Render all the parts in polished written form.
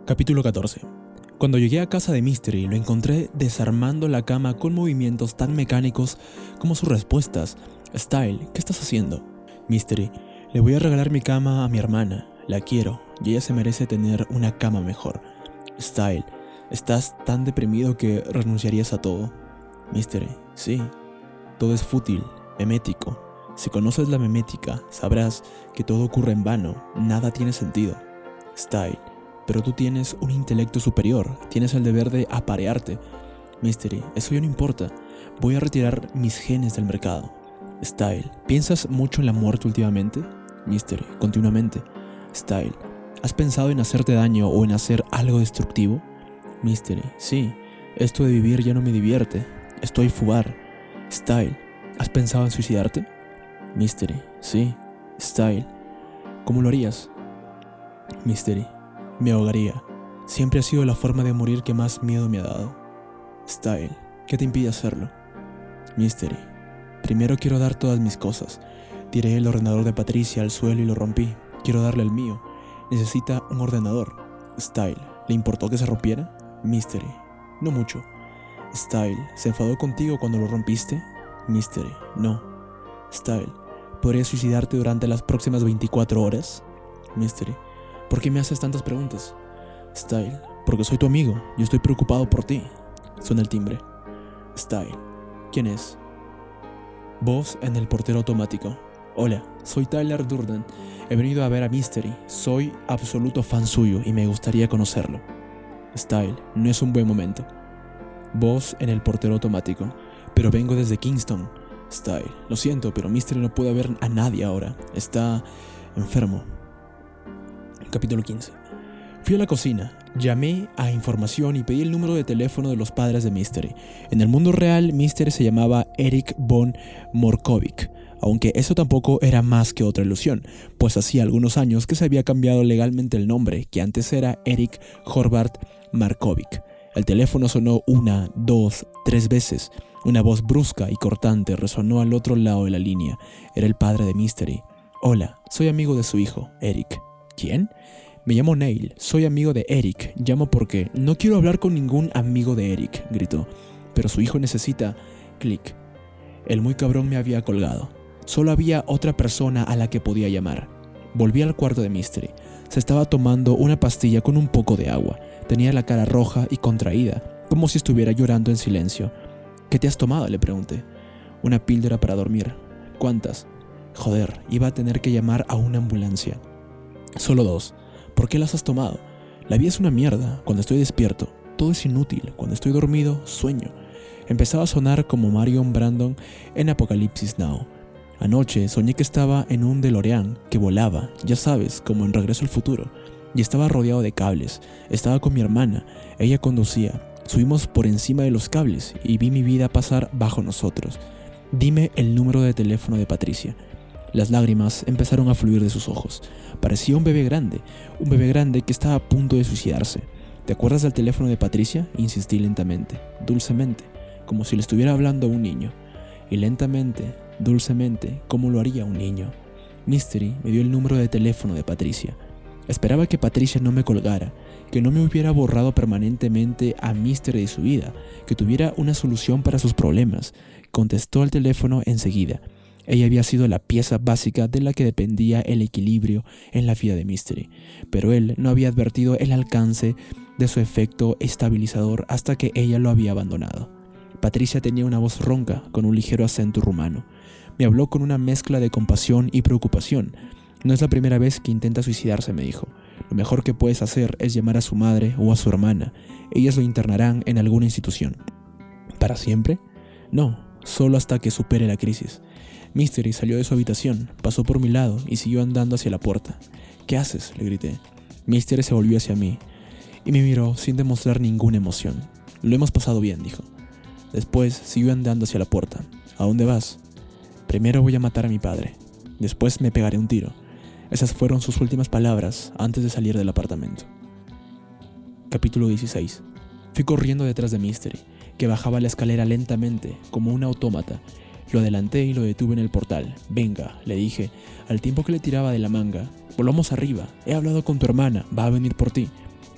Capítulo 14. Cuando llegué a casa de Mystery, lo encontré desarmando la cama con movimientos tan mecánicos como sus respuestas. Style, ¿qué estás haciendo? Mystery, le voy a regalar mi cama a mi hermana. La quiero y ella se merece tener una cama mejor. Style, estás tan deprimido que renunciarías a todo. Mystery, sí, todo es fútil, memético. Si conoces la memética, sabrás que todo ocurre en vano, nada tiene sentido. Style, pero tú tienes un intelecto superior, tienes el deber de aparearte. Mystery, eso ya no importa, voy a retirar mis genes del mercado. Style, ¿piensas mucho en la muerte últimamente? Mystery, continuamente. Style, ¿has pensado en hacerte daño o en hacer algo destructivo? Mystery, sí, esto de vivir ya no me divierte, estoy fugar. Style, ¿has pensado en suicidarte? Mystery, sí. Style, ¿cómo lo harías? Mystery, me ahogaría. Siempre ha sido la forma de morir que más miedo me ha dado. Style, ¿qué te impide hacerlo? Mystery, primero quiero dar todas mis cosas. Tiré el ordenador de Patricia al suelo y lo rompí. Quiero darle el mío. Necesita un ordenador. Style, ¿le importó que se rompiera? Mystery, no mucho. Style, ¿se enfadó contigo cuando lo rompiste? Mystery, no. Style, ¿podrías suicidarte durante las próximas 24 horas? Mystery, ¿por qué me haces tantas preguntas? Style, porque soy tu amigo y estoy preocupado por ti. Suena el timbre. Style, ¿quién es? Voz en el portero automático. Hola, soy Tyler Durden. He venido a ver a Mystery. Soy absoluto fan suyo y me gustaría conocerlo. Style, no es un buen momento. Voz en el portero automático. Pero vengo desde Kingston. Style, lo siento, pero Mystery no puede ver a nadie ahora. Está enfermo. Capítulo 15. Fui a la cocina, llamé a información y pedí el número de teléfono de los padres de Mystery. En el mundo real, Mystery se llamaba Eric von Morkovic, aunque eso tampoco era más que otra ilusión, pues hacía algunos años que se había cambiado legalmente el nombre, que antes era Eric Horvath Markovic. El teléfono sonó 1, 2, 3 veces. Una voz brusca y cortante resonó al otro lado de la línea. Era el padre de Mystery. Hola, soy amigo de su hijo, Eric. ¿Quién? Me llamo Neil, soy amigo de Eric. Llamo porque no quiero hablar con ningún amigo de Eric, gritó. Pero su hijo necesita... Clic. El muy cabrón me había colgado. Solo había otra persona a la que podía llamar. Volví al cuarto de Mystery. Se estaba tomando una pastilla con un poco de agua. Tenía la cara roja y contraída, como si estuviera llorando en silencio. ¿Qué te has tomado?, le pregunté. Una píldora para dormir. ¿Cuántas? Joder, iba a tener que llamar a una ambulancia. Solo 2. ¿Por qué las has tomado? La vida es una mierda cuando estoy despierto. Todo es inútil. Cuando estoy dormido, sueño. Empezaba a sonar como Marion Brandon en Apocalipsis Now. Anoche soñé que estaba en un DeLorean que volaba, ya sabes, como en Regreso al Futuro. Y estaba rodeado de cables. Estaba con mi hermana. Ella conducía. Subimos por encima de los cables y vi mi vida pasar bajo nosotros. Dime el número de teléfono de Patricia. Las lágrimas empezaron a fluir de sus ojos. Parecía un bebé grande que estaba a punto de suicidarse. ¿Te acuerdas del teléfono de Patricia? Insistí lentamente, dulcemente, como si le estuviera hablando a un niño. Y lentamente, dulcemente, como lo haría un niño. Mystery me dio el número de teléfono de Patricia. Esperaba que Patricia no me colgara, que no me hubiera borrado permanentemente a Mystery de su vida, que tuviera una solución para sus problemas. Contestó al teléfono enseguida. Ella había sido la pieza básica de la que dependía el equilibrio en la vida de Mystery, pero él no había advertido el alcance de su efecto estabilizador hasta que ella lo había abandonado. Patricia tenía una voz ronca con un ligero acento rumano. Me habló con una mezcla de compasión y preocupación. No es la primera vez que intenta suicidarse, me dijo. Lo mejor que puedes hacer es llamar a su madre o a su hermana. Ellas lo internarán en alguna institución. ¿Para siempre? No, solo hasta que supere la crisis. Mystery salió de su habitación, pasó por mi lado y siguió andando hacia la puerta. ¿Qué haces?, le grité. Mystery se volvió hacia mí y me miró sin demostrar ninguna emoción. Lo hemos pasado bien, dijo. Después siguió andando hacia la puerta. ¿A dónde vas? Primero voy a matar a mi padre. Después me pegaré un tiro. Esas fueron sus últimas palabras antes de salir del apartamento. Capítulo 16. Fui corriendo detrás de Mystery, que bajaba la escalera lentamente, como un autómata. Lo adelanté y lo detuve en el portal. Venga, le dije, al tiempo que le tiraba de la manga. Volvamos arriba. He hablado con tu hermana. Va a venir por ti.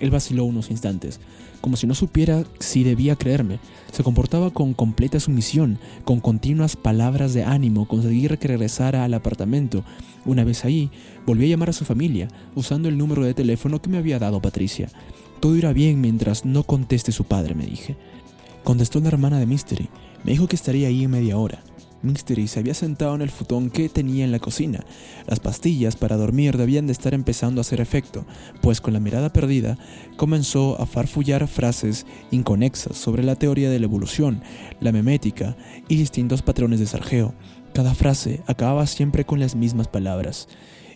Él vaciló unos instantes, como si no supiera si debía creerme. Se comportaba con completa sumisión, con continuas palabras de ánimo, conseguir que regresara al apartamento. Una vez ahí, volvió a llamar a su familia, usando el número de teléfono que me había dado Patricia. Todo irá bien mientras no conteste su padre, me dije. Contestó la hermana de Mystery. Me dijo que estaría ahí en media hora. Mystery se había sentado en el futón que tenía en la cocina. Las pastillas para dormir debían de estar empezando a hacer efecto, pues con la mirada perdida comenzó a farfullar frases inconexas sobre la teoría de la evolución, la memética y distintos patrones de sargeo. Cada frase acababa siempre con las mismas palabras: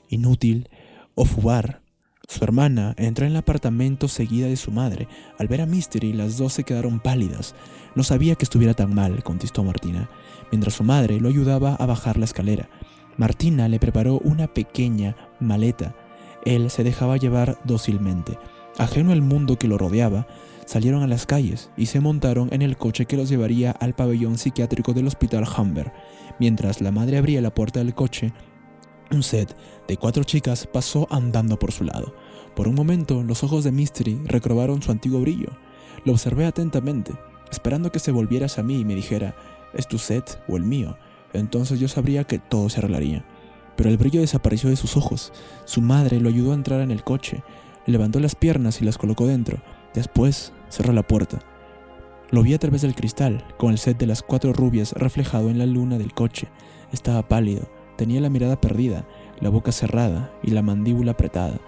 inútil o fubar. Su hermana entró en el apartamento seguida de su madre. Al ver a Mystery, las dos se quedaron pálidas. No sabía que estuviera tan mal, contestó Martina, mientras su madre lo ayudaba a bajar la escalera. Martina le preparó una pequeña maleta. Él se dejaba llevar dócilmente. Ajeno al mundo que lo rodeaba, salieron a las calles y se montaron en el coche que los llevaría al pabellón psiquiátrico del Hospital Humber. Mientras la madre abría la puerta del coche, un set de 4 chicas pasó andando por su lado. Por un momento, los ojos de Mystery recobraron su antiguo brillo. Lo observé atentamente, esperando que se volviera hacia mí y me dijera: ¿es tu set o el mío? Entonces yo sabría que todo se arreglaría. Pero el brillo desapareció de sus ojos. Su madre lo ayudó a entrar en el coche, levantó las piernas y las colocó dentro. Después cerró la puerta. Lo vi a través del cristal, con el set de las 4 rubias reflejado en la luna del coche. Estaba pálido. Tenía la mirada perdida, la boca cerrada y la mandíbula apretada.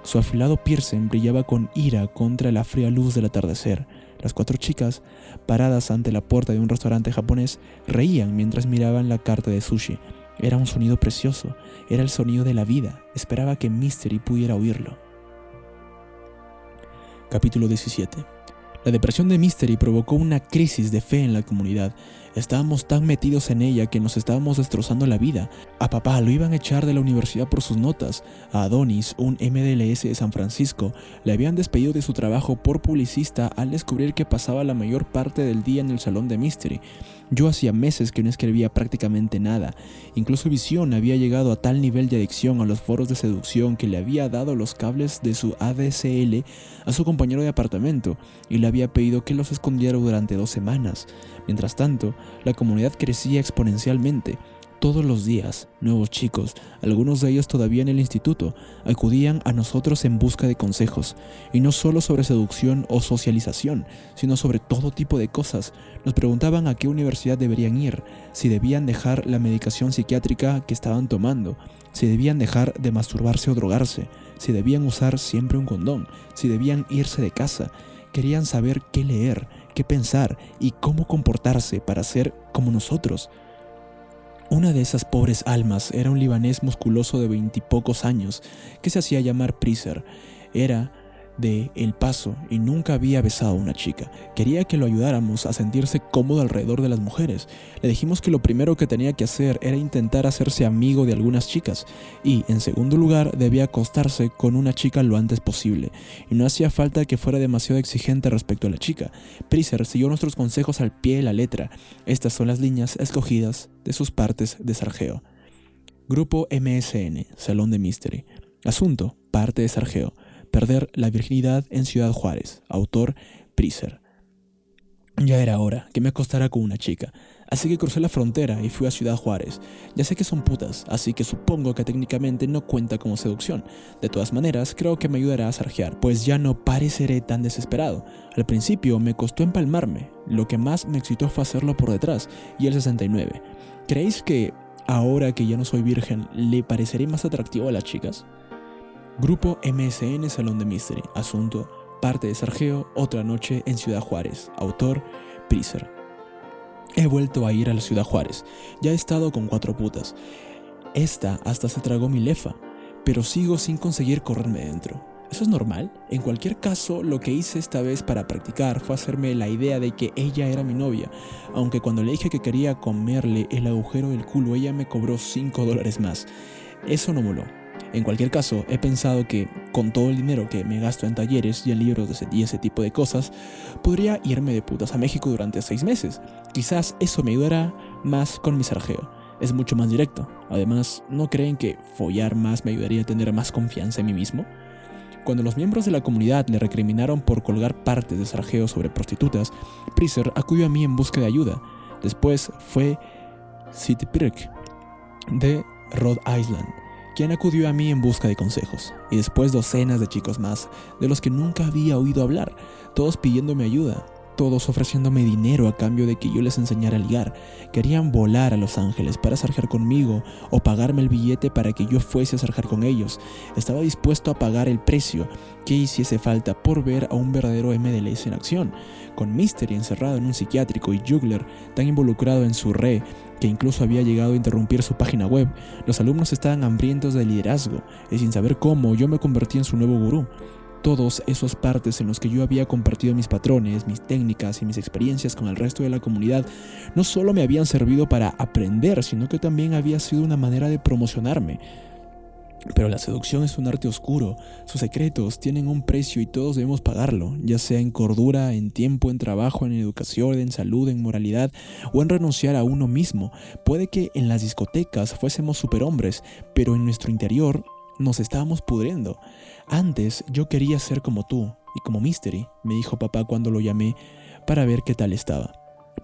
Su afilado piercing brillaba con ira contra la fría luz del atardecer. Las 4 chicas, paradas ante la puerta de un restaurante japonés, reían mientras miraban la carta de sushi. Era un sonido precioso, era el sonido de la vida. Esperaba que Mystery pudiera oírlo. Capítulo 17. La depresión de Mystery provocó una crisis de fe en la comunidad. Estábamos tan metidos en ella que nos estábamos destrozando la vida. A papá lo iban a echar de la universidad por sus notas. A Adonis, un MDLS de San Francisco, le habían despedido de su trabajo por publicista al descubrir que pasaba la mayor parte del día en el salón de Mystery. Yo hacía meses que no escribía prácticamente nada. Incluso Visión había llegado a tal nivel de adicción a los foros de seducción que le había dado los cables de su ADSL a su compañero de apartamento y le había pedido que los escondiera durante 2 semanas. Mientras tanto, la comunidad crecía exponencialmente. Todos los días, nuevos chicos, algunos de ellos todavía en el instituto, acudían a nosotros en busca de consejos, y no solo sobre seducción o socialización, sino sobre todo tipo de cosas. Nos preguntaban a qué universidad deberían ir, si debían dejar la medicación psiquiátrica que estaban tomando, si debían dejar de masturbarse o drogarse, si debían usar siempre un condón, si debían irse de casa. Querían saber qué leer, qué pensar y cómo comportarse para ser como nosotros. Una de esas pobres almas era un libanés musculoso de 20 y pocos años que se hacía llamar Priser. Era de El Paso y nunca había besado a una chica. Quería que lo ayudáramos a sentirse cómodo alrededor de las mujeres. Le dijimos que lo primero que tenía que hacer era intentar hacerse amigo de algunas chicas y, en segundo lugar, debía acostarse con una chica lo antes posible. Y no hacía falta que fuera demasiado exigente respecto a la chica. Priser siguió nuestros consejos al pie de la letra. Estas son las líneas escogidas de sus partes de sargeo. Grupo MSN, Salón de Mystery. Asunto, parte de sargeo. Perder la virginidad en Ciudad Juárez. Autor, Priser. Ya era hora que me acostara con una chica, así que crucé la frontera y fui a Ciudad Juárez. Ya sé que son putas, así que supongo que técnicamente no cuenta como seducción. De todas maneras, creo que me ayudará a sarjear, pues ya no pareceré tan desesperado. Al principio me costó empalmarme, lo que más me excitó fue hacerlo por detrás, y el 69. ¿Creéis que, ahora que ya no soy virgen, le pareceré más atractivo a las chicas? Grupo MSN Salón de Mystery. Asunto, parte de sargeo, otra noche en Ciudad Juárez. Autor, Priser. He vuelto a ir a la Ciudad Juárez. Ya he estado con 4 putas. Esta hasta se tragó mi lefa, pero sigo sin conseguir correrme dentro. ¿Eso es normal? En cualquier caso, lo que hice esta vez para practicar fue hacerme la idea de que ella era mi novia, aunque cuando le dije que quería comerle el agujero del culo, ella me cobró $5 más. Eso no moló. En cualquier caso, he pensado que, con todo el dinero que me gasto en talleres y en libros y ese tipo de cosas, podría irme de putas a México durante 6 meses. Quizás eso me ayudará más con mi sargeo. Es mucho más directo. Además, ¿no creen que follar más me ayudaría a tener más confianza en mí mismo? Cuando los miembros de la comunidad le recriminaron por colgar partes de Sargeo sobre prostitutas, Priester acudió a mí en busca de ayuda. Después fue Sid Pirk, de Rhode Island, quien acudió a mí en busca de consejos. Y después docenas de chicos más, de los que nunca había oído hablar, todos pidiéndome ayuda. Todos ofreciéndome dinero a cambio de que yo les enseñara a ligar. Querían volar a Los Ángeles para sarjar conmigo o pagarme el billete para que yo fuese a sarjar con ellos. Estaba dispuesto a pagar el precio que hiciese falta por ver a un verdadero MLS en acción, con Mystery encerrado en un psiquiátrico y Juggler tan involucrado en su re que incluso había llegado a interrumpir su página web. Los alumnos estaban hambrientos de liderazgo y sin saber cómo yo me convertí en su nuevo gurú. Todos esos partes en los que yo había compartido mis patrones, mis técnicas y mis experiencias con el resto de la comunidad no solo me habían servido para aprender, sino que también había sido una manera de promocionarme. Pero la seducción es un arte oscuro, sus secretos tienen un precio y todos debemos pagarlo, ya sea en cordura, en tiempo, en trabajo, en educación, en salud, en moralidad o en renunciar a uno mismo. Puede que en las discotecas fuésemos superhombres, pero en nuestro interior nos estábamos pudriendo. Antes yo quería ser como tú y como Mystery, me dijo papá cuando lo llamé para ver qué tal estaba.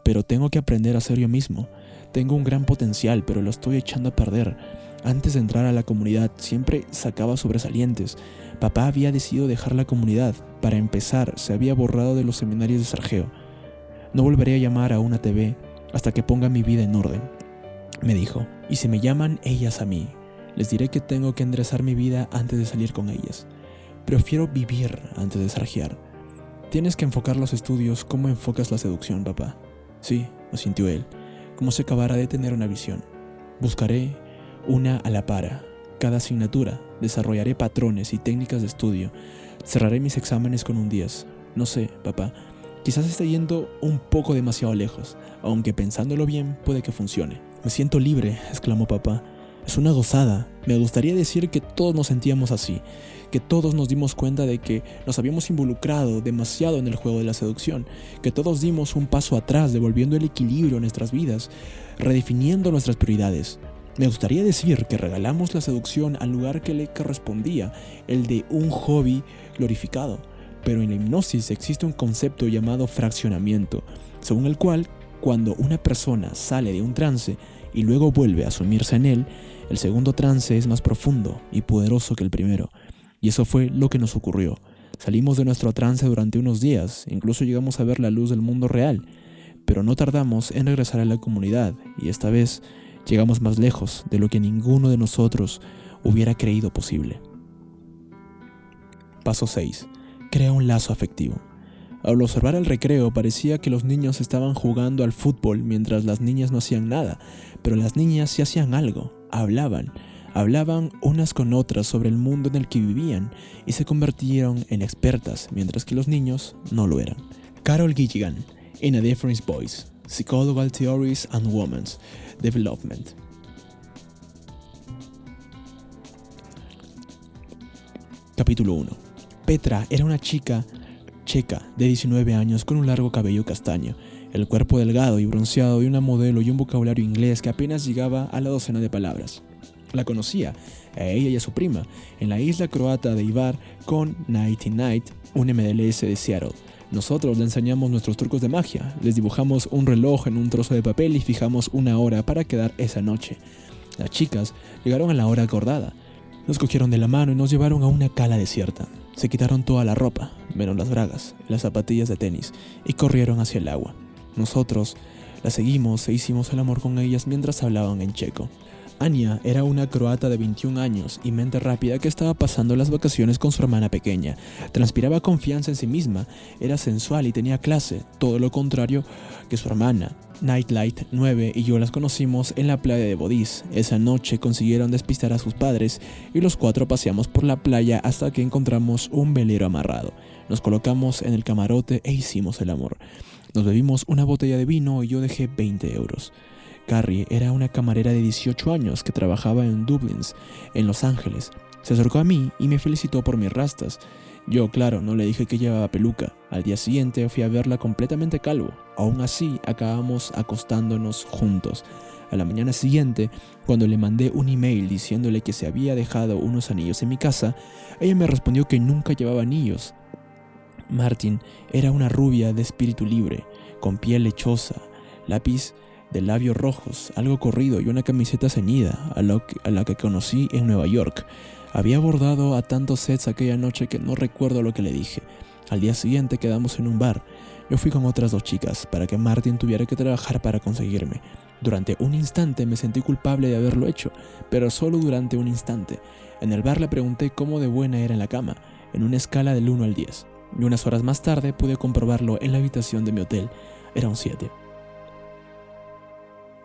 Pero tengo que aprender a ser yo mismo. Tengo un gran potencial, pero lo estoy echando a perder. Antes de entrar a la comunidad siempre sacaba sobresalientes. Papá había decidido dejar la comunidad. Para empezar, se había borrado de los seminarios de Sargeo. No volveré a llamar a una TV hasta que ponga mi vida en orden, me dijo. Y si me llaman ellas a mí, les diré que tengo que enderezar mi vida antes de salir con ellas. Prefiero vivir antes de sarjear. Tienes que enfocar los estudios como enfocas la seducción, papá. Sí, asintió él, como si acabara de tener una visión. Buscaré una a la par, cada asignatura, desarrollaré patrones y técnicas de estudio, cerraré mis exámenes con un 10. No sé, papá, quizás esté yendo un poco demasiado lejos, aunque pensándolo bien puede que funcione. Me siento libre, exclamó papá. Es una gozada. Me gustaría decir que todos nos sentíamos así, que todos nos dimos cuenta de que nos habíamos involucrado demasiado en el juego de la seducción, que todos dimos un paso atrás devolviendo el equilibrio a nuestras vidas, redefiniendo nuestras prioridades. Me gustaría decir que regalamos la seducción al lugar que le correspondía, el de un hobby glorificado. Pero en la hipnosis existe un concepto llamado fraccionamiento, según el cual, cuando una persona sale de un trance y luego vuelve a sumirse en él, el segundo trance es más profundo y poderoso que el primero. Y eso fue lo que nos ocurrió. Salimos de nuestro trance durante unos días, incluso llegamos a ver la luz del mundo real, pero no tardamos en regresar a la comunidad y esta vez llegamos más lejos de lo que ninguno de nosotros hubiera creído posible. Paso 6. Crea un lazo afectivo. Al observar el recreo parecía que los niños estaban jugando al fútbol mientras las niñas no hacían nada, pero las niñas sí hacían algo, hablaban unas con otras sobre el mundo en el que vivían y se convirtieron en expertas, mientras que los niños no lo eran. Carol Gilligan, In a Different Voice, Psychological Theories and Women's Development. Capítulo 1. Petra era una chica checa de 19 años con un largo cabello castaño, el cuerpo delgado y bronceado de una modelo y un vocabulario inglés que apenas llegaba a la docena de palabras. La conocía, a ella y a su prima, en la isla croata de Ibar con Nighty Night, un MLS de Seattle. Nosotros le enseñamos nuestros trucos de magia, les dibujamos un reloj en un trozo de papel y fijamos una hora para quedar esa noche. Las chicas llegaron a la hora acordada, nos cogieron de la mano y nos llevaron a una cala desierta. Se quitaron toda la ropa, menos las bragas, las zapatillas de tenis, y corrieron hacia el agua. Nosotros las seguimos e hicimos el amor con ellas mientras hablaban en checo. Anya era una croata de 21 años y mente rápida que estaba pasando las vacaciones con su hermana pequeña. Transpiraba confianza en sí misma, era sensual y tenía clase, todo lo contrario que su hermana. Nightlight 9 y yo las conocimos en la playa de Bodis. Esa noche consiguieron despistar a sus padres y los cuatro paseamos por la playa hasta que encontramos un velero amarrado. Nos colocamos en el camarote e hicimos el amor. Nos bebimos una botella de vino y yo dejé 20 euros. Carrie era una camarera de 18 años que trabajaba en Dublín, en Los Ángeles. Se acercó a mí y me felicitó por mis rastas. Yo, claro, no le dije que llevaba peluca. Al día siguiente fui a verla completamente calvo. Aún así, acabamos acostándonos juntos. A la mañana siguiente, cuando le mandé un email diciéndole que se había dejado unos anillos en mi casa, ella me respondió que nunca llevaba anillos. Martin era una rubia de espíritu libre, con piel lechosa, lápiz de labios rojos, algo corrido y una camiseta ceñida a la que conocí en Nueva York. Había abordado a tantos sets aquella noche que no recuerdo lo que le dije. Al día siguiente quedamos en un bar. Yo fui con otras 2 chicas para que Martin tuviera que trabajar para conseguirme. Durante un instante me sentí culpable de haberlo hecho, pero solo durante un instante. En el bar le pregunté cómo de buena era en la cama, en una escala del 1 al 10. Y unas horas más tarde pude comprobarlo en la habitación de mi hotel. Era un 7.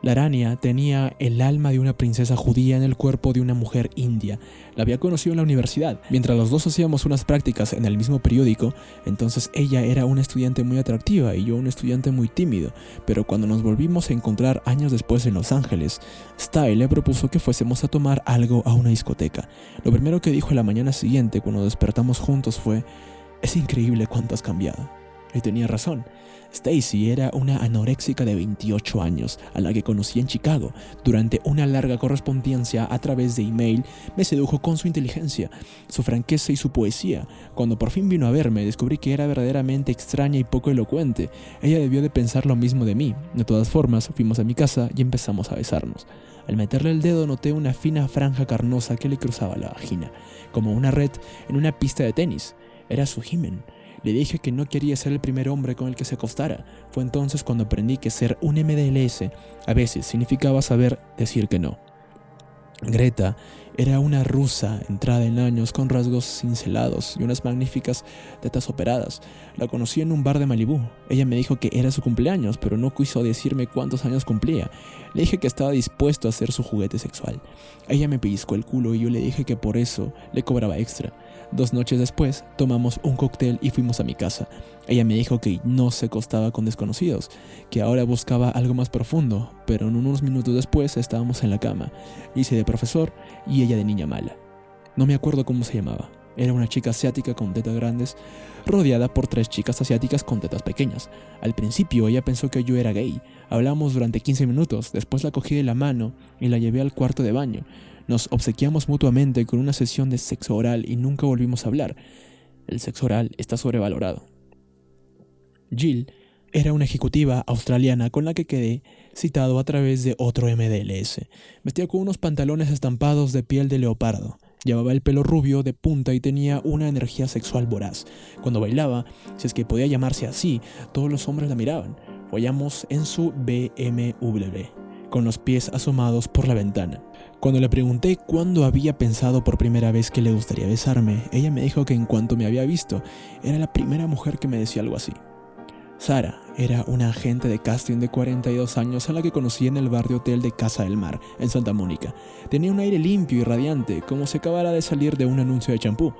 La araña tenía el alma de una princesa judía en el cuerpo de una mujer india. La había conocido en la universidad. Mientras los dos hacíamos unas prácticas en el mismo periódico, entonces ella era una estudiante muy atractiva y yo un estudiante muy tímido. Pero cuando nos volvimos a encontrar años después en Los Ángeles, Style le propuso que fuésemos a tomar algo a una discoteca. Lo primero que dijo la mañana siguiente cuando despertamos juntos fue: «Es increíble cuánto has cambiado». Y tenía razón. Stacy era una anoréxica de 28 años, a la que conocí en Chicago. Durante una larga correspondencia a través de email, me sedujo con su inteligencia, su franqueza y su poesía. Cuando por fin vino a verme, descubrí que era verdaderamente extraña y poco elocuente. Ella debió de pensar lo mismo de mí. De todas formas, fuimos a mi casa y empezamos a besarnos. Al meterle el dedo noté una fina franja carnosa que le cruzaba la vagina, como una red en una pista de tenis. Era su himen. Le dije que no quería ser el primer hombre con el que se acostara. Fue entonces cuando aprendí que ser un MDLS a veces significaba saber decir que no. Greta era una rusa entrada en años con rasgos cincelados y unas magníficas tetas operadas. La conocí en un bar de Malibú. Ella me dijo que era su cumpleaños, pero no quiso decirme cuántos años cumplía. Le dije que estaba dispuesto a ser su juguete sexual. Ella me pellizcó el culo y yo le dije que por eso le cobraba extra. 2 noches después, tomamos un cóctel y fuimos a mi casa. Ella me dijo que no se acostaba con desconocidos, que ahora buscaba algo más profundo, pero en unos minutos después estábamos en la cama. Hice de profesor y ella de niña mala. No me acuerdo cómo se llamaba. Era una chica asiática con tetas grandes, rodeada por 3 chicas asiáticas con tetas pequeñas. Al principio ella pensó que yo era gay. Hablamos durante 15 minutos, después la cogí de la mano y la llevé al cuarto de baño. Nos obsequiamos mutuamente con una sesión de sexo oral y nunca volvimos a hablar. El sexo oral está sobrevalorado. Jill era una ejecutiva australiana con la que quedé citado a través de otro MDLS. Vestía con unos pantalones estampados de piel de leopardo. Llevaba el pelo rubio de punta y tenía una energía sexual voraz. Cuando bailaba, si es que podía llamarse así, todos los hombres la miraban. Follamos en su BMW, con los pies asomados por la ventana. Cuando le pregunté cuándo había pensado por primera vez que le gustaría besarme, ella me dijo que en cuanto me había visto, era la primera mujer que me decía algo así. Sara era una agente de casting de 42 años a la que conocí en el bar de hotel de Casa del Mar, en Santa Mónica. Tenía un aire limpio y radiante, como si acabara de salir de un anuncio de champú,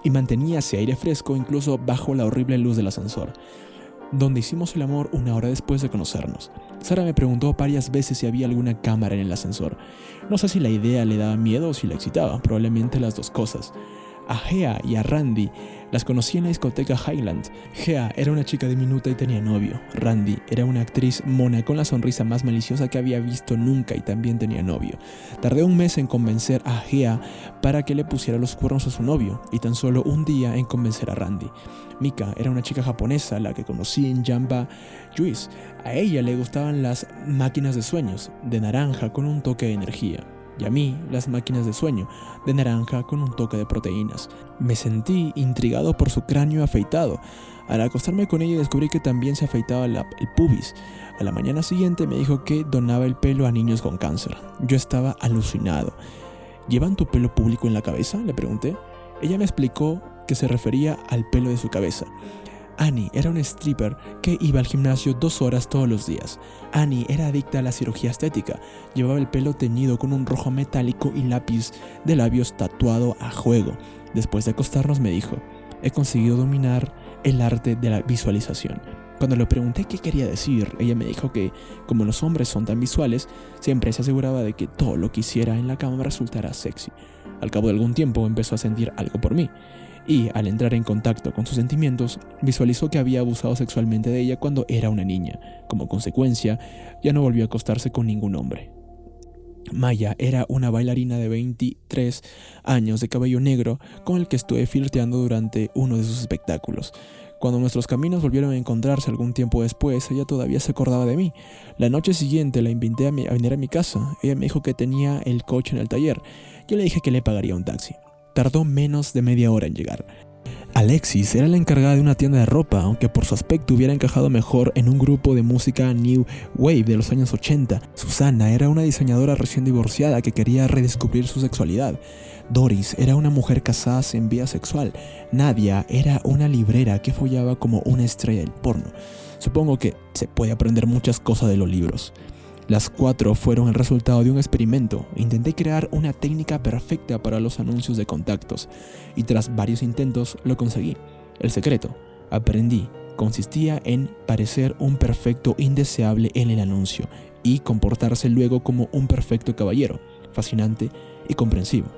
y mantenía ese aire fresco incluso bajo la horrible luz del ascensor, donde hicimos el amor 1 hora después de conocernos. Sara me preguntó varias veces si había alguna cámara en el ascensor. No sé si la idea le daba miedo o si la excitaba, probablemente las 2 cosas. A Gea y a Randy las conocí en la discoteca Highland. Gea era una chica diminuta y tenía novio. Randy era una actriz mona con la sonrisa más maliciosa que había visto nunca y también tenía novio. Tardé 1 mes en convencer a Gea para que le pusiera los cuernos a su novio y tan solo 1 día en convencer a Randy. Mika era una chica japonesa a la que conocí en Jamba Juice. A ella le gustaban las máquinas de sueños, de naranja con un toque de energía. Y a mí, las máquinas de sueño, de naranja con un toque de proteínas. Me sentí intrigado por su cráneo afeitado. Al acostarme con ella descubrí que también se afeitaba el pubis. A la mañana siguiente me dijo que donaba el pelo a niños con cáncer. Yo estaba alucinado. ¿Llevan tu pelo público en la cabeza?, le pregunté. Ella me explicó que se refería al pelo de su cabeza. Annie era una stripper que iba al gimnasio 2 horas todos los días. Annie era adicta a la cirugía estética. Llevaba el pelo teñido con un rojo metálico y lápiz de labios tatuado a juego. Después de acostarnos me dijo: he conseguido dominar el arte de la visualización. Cuando le pregunté qué quería decir, ella me dijo que, como los hombres son tan visuales, siempre se aseguraba de que todo lo que hiciera en la cama resultara sexy. Al cabo de algún tiempo empezó a sentir algo por mí. Y, al entrar en contacto con sus sentimientos, visualizó que había abusado sexualmente de ella cuando era una niña. Como consecuencia, ya no volvió a acostarse con ningún hombre. Maya era una bailarina de 23 años de cabello negro con el que estuve flirteando durante uno de sus espectáculos. Cuando nuestros caminos volvieron a encontrarse algún tiempo después, ella todavía se acordaba de mí. La noche siguiente la invité a venir a mi casa. Ella me dijo que tenía el coche en el taller. Yo le dije que le pagaría un taxi. Tardó menos de media hora en llegar. Alexis era la encargada de una tienda de ropa, aunque por su aspecto hubiera encajado mejor en un grupo de música New Wave de los años 80. Susana era una diseñadora recién divorciada que quería redescubrir su sexualidad. Doris era una mujer casada sin vida sexual. Nadia era una librera que follaba como una estrella del porno. Supongo que se puede aprender muchas cosas de los libros. Las 4 fueron el resultado de un experimento. Intenté crear una técnica perfecta para los anuncios de contactos y tras varios intentos lo conseguí. El secreto, aprendí, consistía en parecer un perfecto indeseable en el anuncio y comportarse luego como un perfecto caballero, fascinante y comprensivo.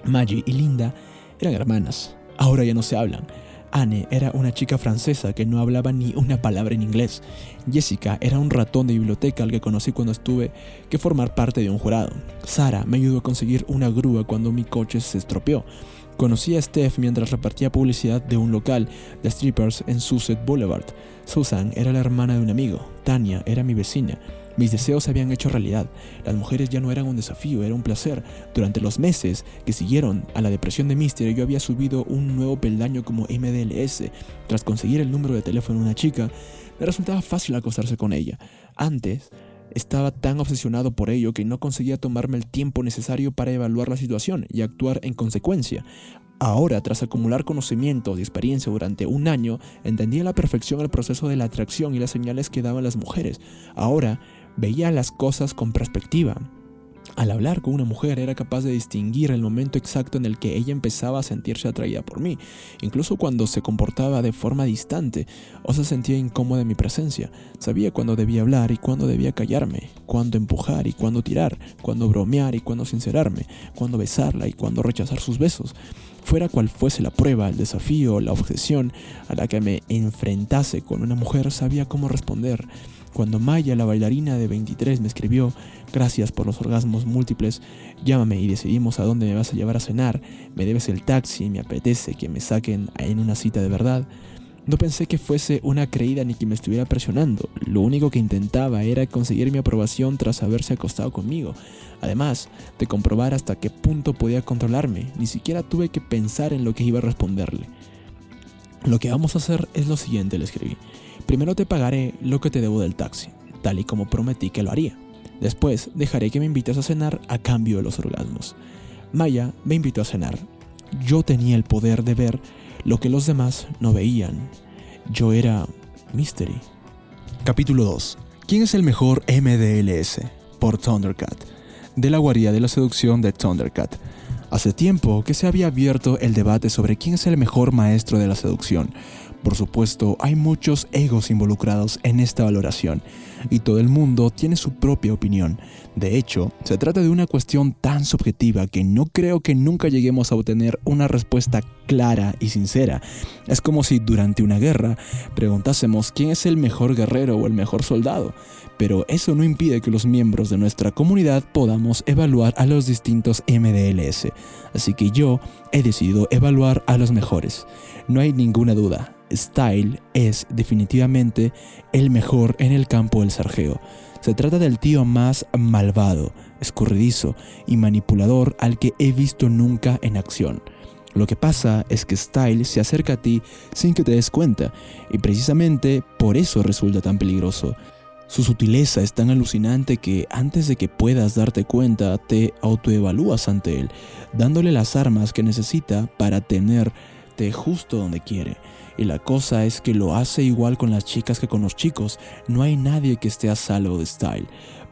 Maggie y Linda eran hermanas, ahora ya no se hablan. Anne era una chica francesa que no hablaba ni una palabra en inglés. Jessica era un ratón de biblioteca al que conocí cuando tuve que formar parte de un jurado. Sara me ayudó a conseguir una grúa cuando mi coche se estropeó. Conocí a Steph mientras repartía publicidad de un local de strippers en Sunset Boulevard. Susan era la hermana de un amigo. Tania era mi vecina. Mis deseos se habían hecho realidad. Las mujeres ya no eran un desafío, era un placer. Durante los meses que siguieron a la depresión de Mystery, yo había subido un nuevo peldaño como MDLS. Tras conseguir el número de teléfono de una chica, me resultaba fácil acostarse con ella. Antes, estaba tan obsesionado por ello que no conseguía tomarme el tiempo necesario para evaluar la situación y actuar en consecuencia. Ahora, tras acumular conocimientos y experiencia durante un año, entendí a la perfección el proceso de la atracción y las señales que daban las mujeres. Ahora, veía las cosas con perspectiva. Al hablar con una mujer era capaz de distinguir el momento exacto en el que ella empezaba a sentirse atraída por mí, incluso cuando se comportaba de forma distante o se sentía incómoda en mi presencia. Sabía cuándo debía hablar y cuándo debía callarme, cuándo empujar y cuándo tirar, cuándo bromear y cuándo sincerarme, cuándo besarla y cuándo rechazar sus besos. Fuera cual fuese la prueba, el desafío, la obsesión a la que me enfrentase con una mujer, sabía cómo responder. Cuando Maya, la bailarina de 23, me escribió: gracias por los orgasmos múltiples, llámame y decidimos a dónde me vas a llevar a cenar, me debes el taxi, me apetece que me saquen en una cita de verdad. No pensé que fuese una creída ni que me estuviera presionando. Lo único que intentaba era conseguir mi aprobación tras haberse acostado conmigo. Además de comprobar hasta qué punto podía controlarme, ni siquiera tuve que pensar en lo que iba a responderle. Lo que vamos a hacer es lo siguiente, le escribí. Primero te pagaré lo que te debo del taxi, tal y como prometí que lo haría. Después dejaré que me invites a cenar a cambio de los orgasmos. Maya me invitó a cenar. Yo tenía el poder de ver lo que los demás no veían. Yo era Mystery. Capítulo 2. ¿Quién es el mejor MDLS? Por Thundercat. De la guarida de la seducción de Thundercat. Hace tiempo que se había abierto el debate sobre quién es el mejor maestro de la seducción. Por supuesto, hay muchos egos involucrados en esta valoración, y todo el mundo tiene su propia opinión. De hecho, se trata de una cuestión tan subjetiva que no creo que nunca lleguemos a obtener una respuesta clara y sincera. Es como si durante una guerra preguntásemos quién es el mejor guerrero o el mejor soldado, pero eso no impide que los miembros de nuestra comunidad podamos evaluar a los distintos MDLS. Así que yo he decidido evaluar a los mejores. No hay ninguna duda. Style es definitivamente el mejor en el campo del sarjeo. Se trata del tío más malvado, escurridizo y manipulador al que he visto nunca en acción. Lo que pasa es que Style se acerca a ti sin que te des cuenta, y precisamente por eso resulta tan peligroso. Su sutileza es tan alucinante que antes de que puedas darte cuenta te autoevalúas ante él, dándole las armas que necesita para tenerte justo donde quiere. Y la cosa es que lo hace igual con las chicas que con los chicos. No hay nadie que esté a salvo de Style.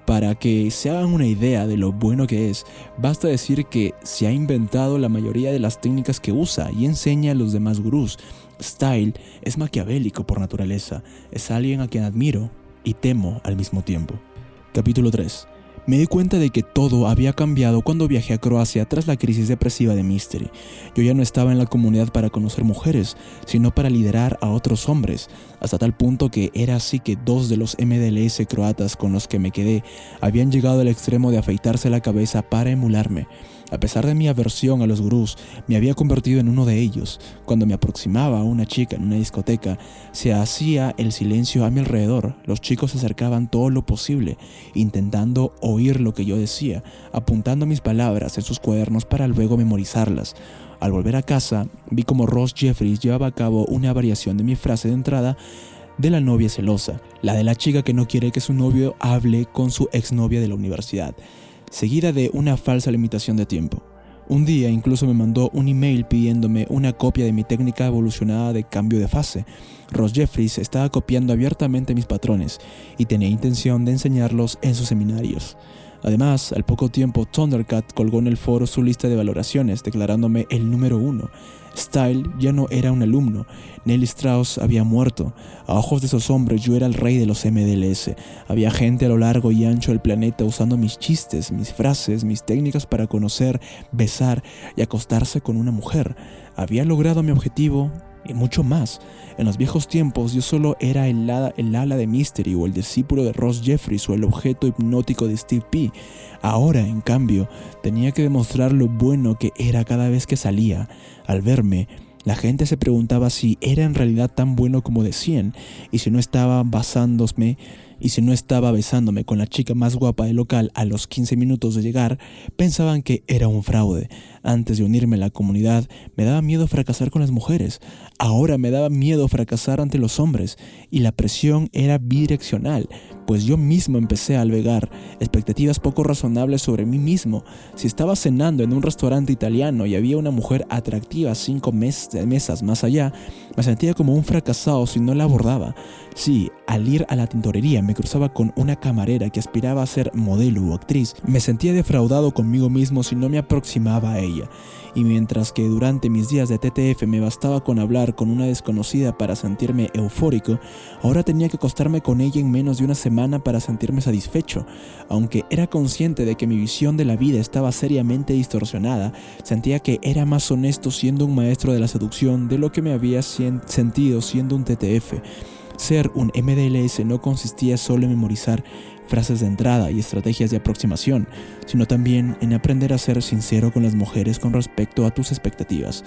Para que se hagan una idea de lo bueno que es, basta decir que se ha inventado la mayoría de las técnicas que usa y enseña a los demás gurús. Style es maquiavélico por naturaleza. Es alguien a quien admiro y temo al mismo tiempo. Capítulo 3. Me di cuenta de que todo había cambiado cuando viajé a Croacia tras la crisis depresiva de Mystery. Yo ya no estaba en la comunidad para conocer mujeres, sino para liderar a otros hombres, hasta tal punto que era así que 2 de los MDLS croatas con los que me quedé habían llegado al extremo de afeitarse la cabeza para emularme. A pesar de mi aversión a los gurús, me había convertido en uno de ellos. Cuando me aproximaba a una chica en una discoteca, se hacía el silencio a mi alrededor. Los chicos se acercaban todo lo posible, intentando oír lo que yo decía, apuntando mis palabras en sus cuadernos para luego memorizarlas. Al volver a casa, vi como Ross Jeffries llevaba a cabo una variación de mi frase de entrada de la novia celosa, la de la chica que no quiere que su novio hable con su exnovia de la universidad, seguida de una falsa limitación de tiempo. Un día incluso me mandó un email pidiéndome una copia de mi técnica evolucionada de cambio de fase. Ross Jeffries estaba copiando abiertamente mis patrones y tenía intención de enseñarlos en sus seminarios. Además, al poco tiempo, Thundercat colgó en el foro su lista de valoraciones, declarándome el número 1. Style ya no era un alumno. Neil Strauss había muerto. A ojos de esos hombres, yo era el rey de los MDLS. Había gente a lo largo y ancho del planeta usando mis chistes, mis frases, mis técnicas para conocer, besar y acostarse con una mujer. Había logrado mi objetivo y mucho más. En los viejos tiempos yo solo era el ala de Mystery o el discípulo de Ross Jeffries o el objeto hipnótico de Steve P. Ahora, en cambio, tenía que demostrar lo bueno que era cada vez que salía. Al verme, la gente se preguntaba si era en realidad tan bueno como decían, y si no estaba besándome con la chica más guapa del local a los 15 minutos de llegar, pensaban que era un fraude. Antes de unirme a la comunidad, me daba miedo fracasar con las mujeres. Ahora me daba miedo fracasar ante los hombres, y la presión era bidireccional, pues yo mismo empecé a albergar expectativas poco razonables sobre mí mismo. Si estaba cenando en un restaurante italiano y había una mujer atractiva 5 mesas más allá, me sentía como un fracasado si no la abordaba. Sí, al ir a la tintorería me cruzaba con una camarera que aspiraba a ser modelo o actriz. Me sentía defraudado conmigo mismo si no me aproximaba a ella. Y mientras que durante mis días de TTF me bastaba con hablar con una desconocida para sentirme eufórico, ahora tenía que acostarme con ella en menos de una semana para sentirme satisfecho. Aunque era consciente de que mi visión de la vida estaba seriamente distorsionada, sentía que era más honesto siendo un maestro de la seducción de lo que me había sentido siendo un TTF. Ser un MDLS no consistía solo en memorizar frases de entrada y estrategias de aproximación, sino también en aprender a ser sincero con las mujeres con respecto a tus expectativas.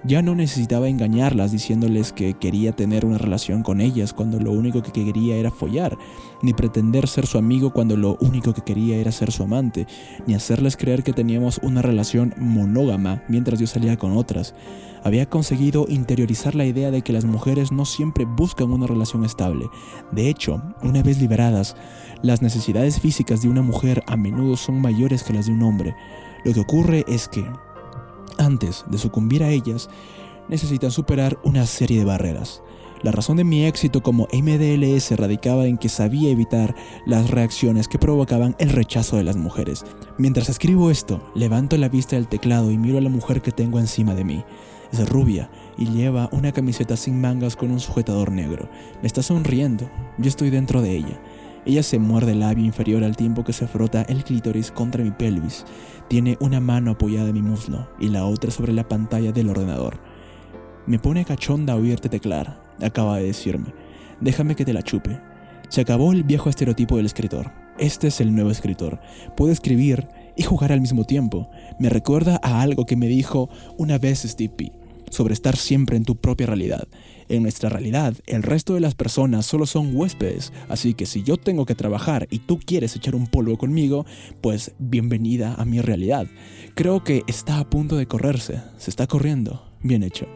Ya no necesitaba engañarlas diciéndoles que quería tener una relación con ellas cuando lo único que quería era follar, ni pretender ser su amigo cuando lo único que quería era ser su amante, ni hacerles creer que teníamos una relación monógama mientras yo salía con otras. Había conseguido interiorizar la idea de que las mujeres no siempre buscan una relación estable. De hecho, una vez liberadas, las necesidades físicas de una mujer a menudo son mayores que las de un hombre. Lo que ocurre es que, antes de sucumbir a ellas, necesitan superar una serie de barreras. La razón de mi éxito como MDLS radicaba en que sabía evitar las reacciones que provocaban el rechazo de las mujeres. Mientras escribo esto, levanto la vista del teclado y miro a la mujer que tengo encima de mí. Es rubia y lleva una camiseta sin mangas con un sujetador negro. Me está sonriendo. Yo estoy dentro de ella. Ella se muerde el labio inferior al tiempo que se frota el clítoris contra mi pelvis. Tiene una mano apoyada en mi muslo y la otra sobre la pantalla del ordenador. Me pone cachonda oírte teclar, acaba de decirme. Déjame que te la chupe. Se acabó el viejo estereotipo del escritor. Este es el nuevo escritor. Puede escribir y jugar al mismo tiempo. Me recuerda a algo que me dijo una vez Steve P. sobre estar siempre en tu propia realidad. En nuestra realidad, el resto de las personas solo son huéspedes, así que si yo tengo que trabajar y tú quieres echar un polvo conmigo, pues bienvenida a mi realidad. Creo que está a punto de correrse, se está corriendo, bien hecho.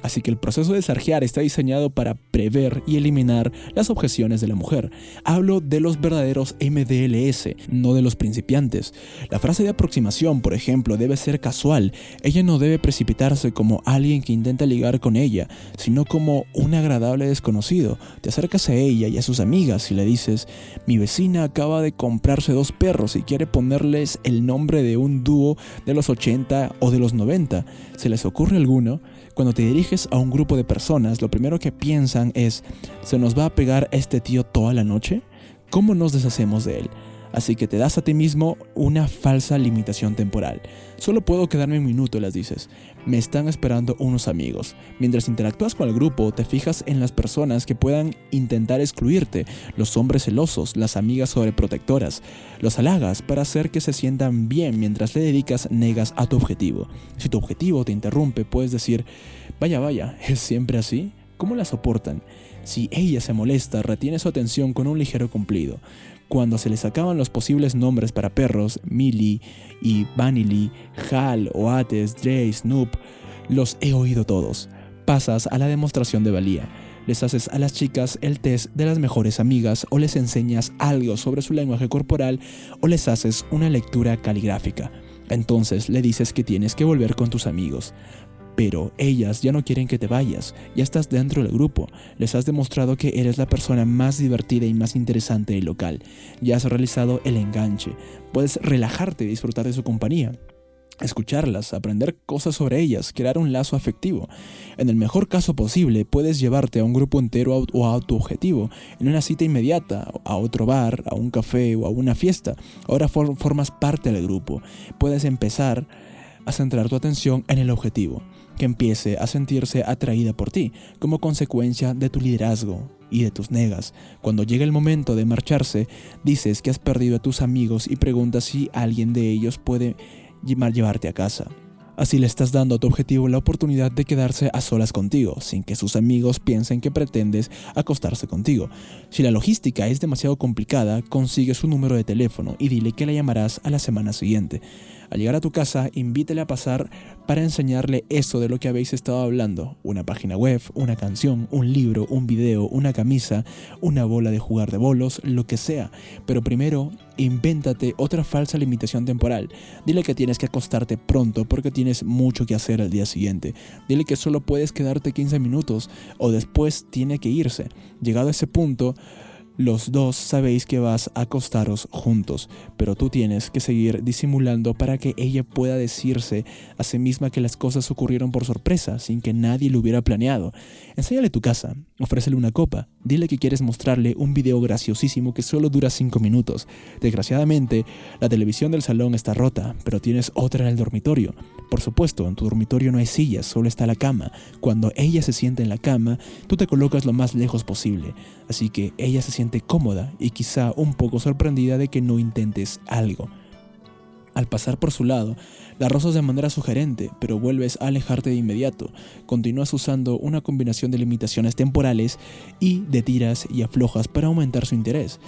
Así que el proceso de sarjear está diseñado para prever y eliminar las objeciones de la mujer. Hablo de los verdaderos MDLS, no de los principiantes. La frase de aproximación, por ejemplo, debe ser casual. Ella no debe precipitarse como alguien que intenta ligar con ella, sino como un agradable desconocido. Te acercas a ella y a sus amigas y le dices: mi vecina acaba de comprarse 2 perros y quiere ponerles el nombre de un dúo de los 80 o de los 90. ¿Se les ocurre alguno? Cuando te diriges a un grupo de personas, lo primero que piensan es: ¿se nos va a pegar este tío toda la noche? ¿Cómo nos deshacemos de él? Así que te das a ti mismo una falsa limitación temporal. Solo puedo quedarme un minuto, les dices. Me están esperando unos amigos. Mientras interactúas con el grupo, te fijas en las personas que puedan intentar excluirte, los hombres celosos, las amigas sobreprotectoras. Los halagas para hacer que se sientan bien mientras le dedicas negas a tu objetivo. Si tu objetivo te interrumpe, puedes decir, vaya, ¿es siempre así? ¿Cómo la soportan? Si ella se molesta, retiene su atención con un ligero cumplido. Cuando se les acaban los posibles nombres para perros, Millie y Vanilly, Hal, Oates, Jay, Snoop, los he oído todos. Pasas a la demostración de valía. Les haces a las chicas el test de las mejores amigas o les enseñas algo sobre su lenguaje corporal o les haces una lectura caligráfica. Entonces le dices que tienes que volver con tus amigos. Pero ellas ya no quieren que te vayas, ya estás dentro del grupo, les has demostrado que eres la persona más divertida y más interesante del local, ya has realizado el enganche, puedes relajarte y disfrutar de su compañía. Escucharlas, aprender cosas sobre ellas, crear un lazo afectivo. En el mejor caso posible, puedes llevarte a un grupo entero o a tu objetivo, en una cita inmediata, a otro bar, a un café o a una fiesta. Ahora formas parte del grupo. Puedes empezar a centrar tu atención en el objetivo, que empiece a sentirse atraída por ti, como consecuencia de tu liderazgo y de tus negas. Cuando llega el momento de marcharse, dices que has perdido a tus amigos y preguntas si alguien de ellos puede llevarte a casa. Así le estás dando a tu objetivo la oportunidad de quedarse a solas contigo, sin que sus amigos piensen que pretendes acostarse contigo. Si la logística es demasiado complicada, consigue su número de teléfono y dile que la llamarás a la semana siguiente. Al llegar a tu casa, invítele a pasar para enseñarle eso de lo que habéis estado hablando. Una página web, una canción, un libro, un video, una camisa, una bola de jugar de bolos, lo que sea. Pero primero, invéntate otra falsa limitación temporal. Dile que tienes que acostarte pronto porque tienes mucho que hacer al día siguiente. Dile que solo puedes quedarte 15 minutos o después tiene que irse. Llegado a ese punto, los dos sabéis que vas a acostaros juntos, pero tú tienes que seguir disimulando para que ella pueda decirse a sí misma que las cosas ocurrieron por sorpresa, sin que nadie lo hubiera planeado. Enséñale tu casa, ofrécele una copa, dile que quieres mostrarle un video graciosísimo que solo dura 5 minutos. Desgraciadamente, la televisión del salón está rota, pero tienes otra en el dormitorio. Por supuesto, en tu dormitorio no hay sillas, solo está la cama. Cuando ella se sienta en la cama, tú te colocas lo más lejos posible, así que ella se siente cómoda y quizá un poco sorprendida de que no intentes algo. Al pasar por su lado, la rozas de manera sugerente, pero vuelves a alejarte de inmediato. Continúas usando una combinación de limitaciones temporales y de tiras y aflojas para aumentar su interés.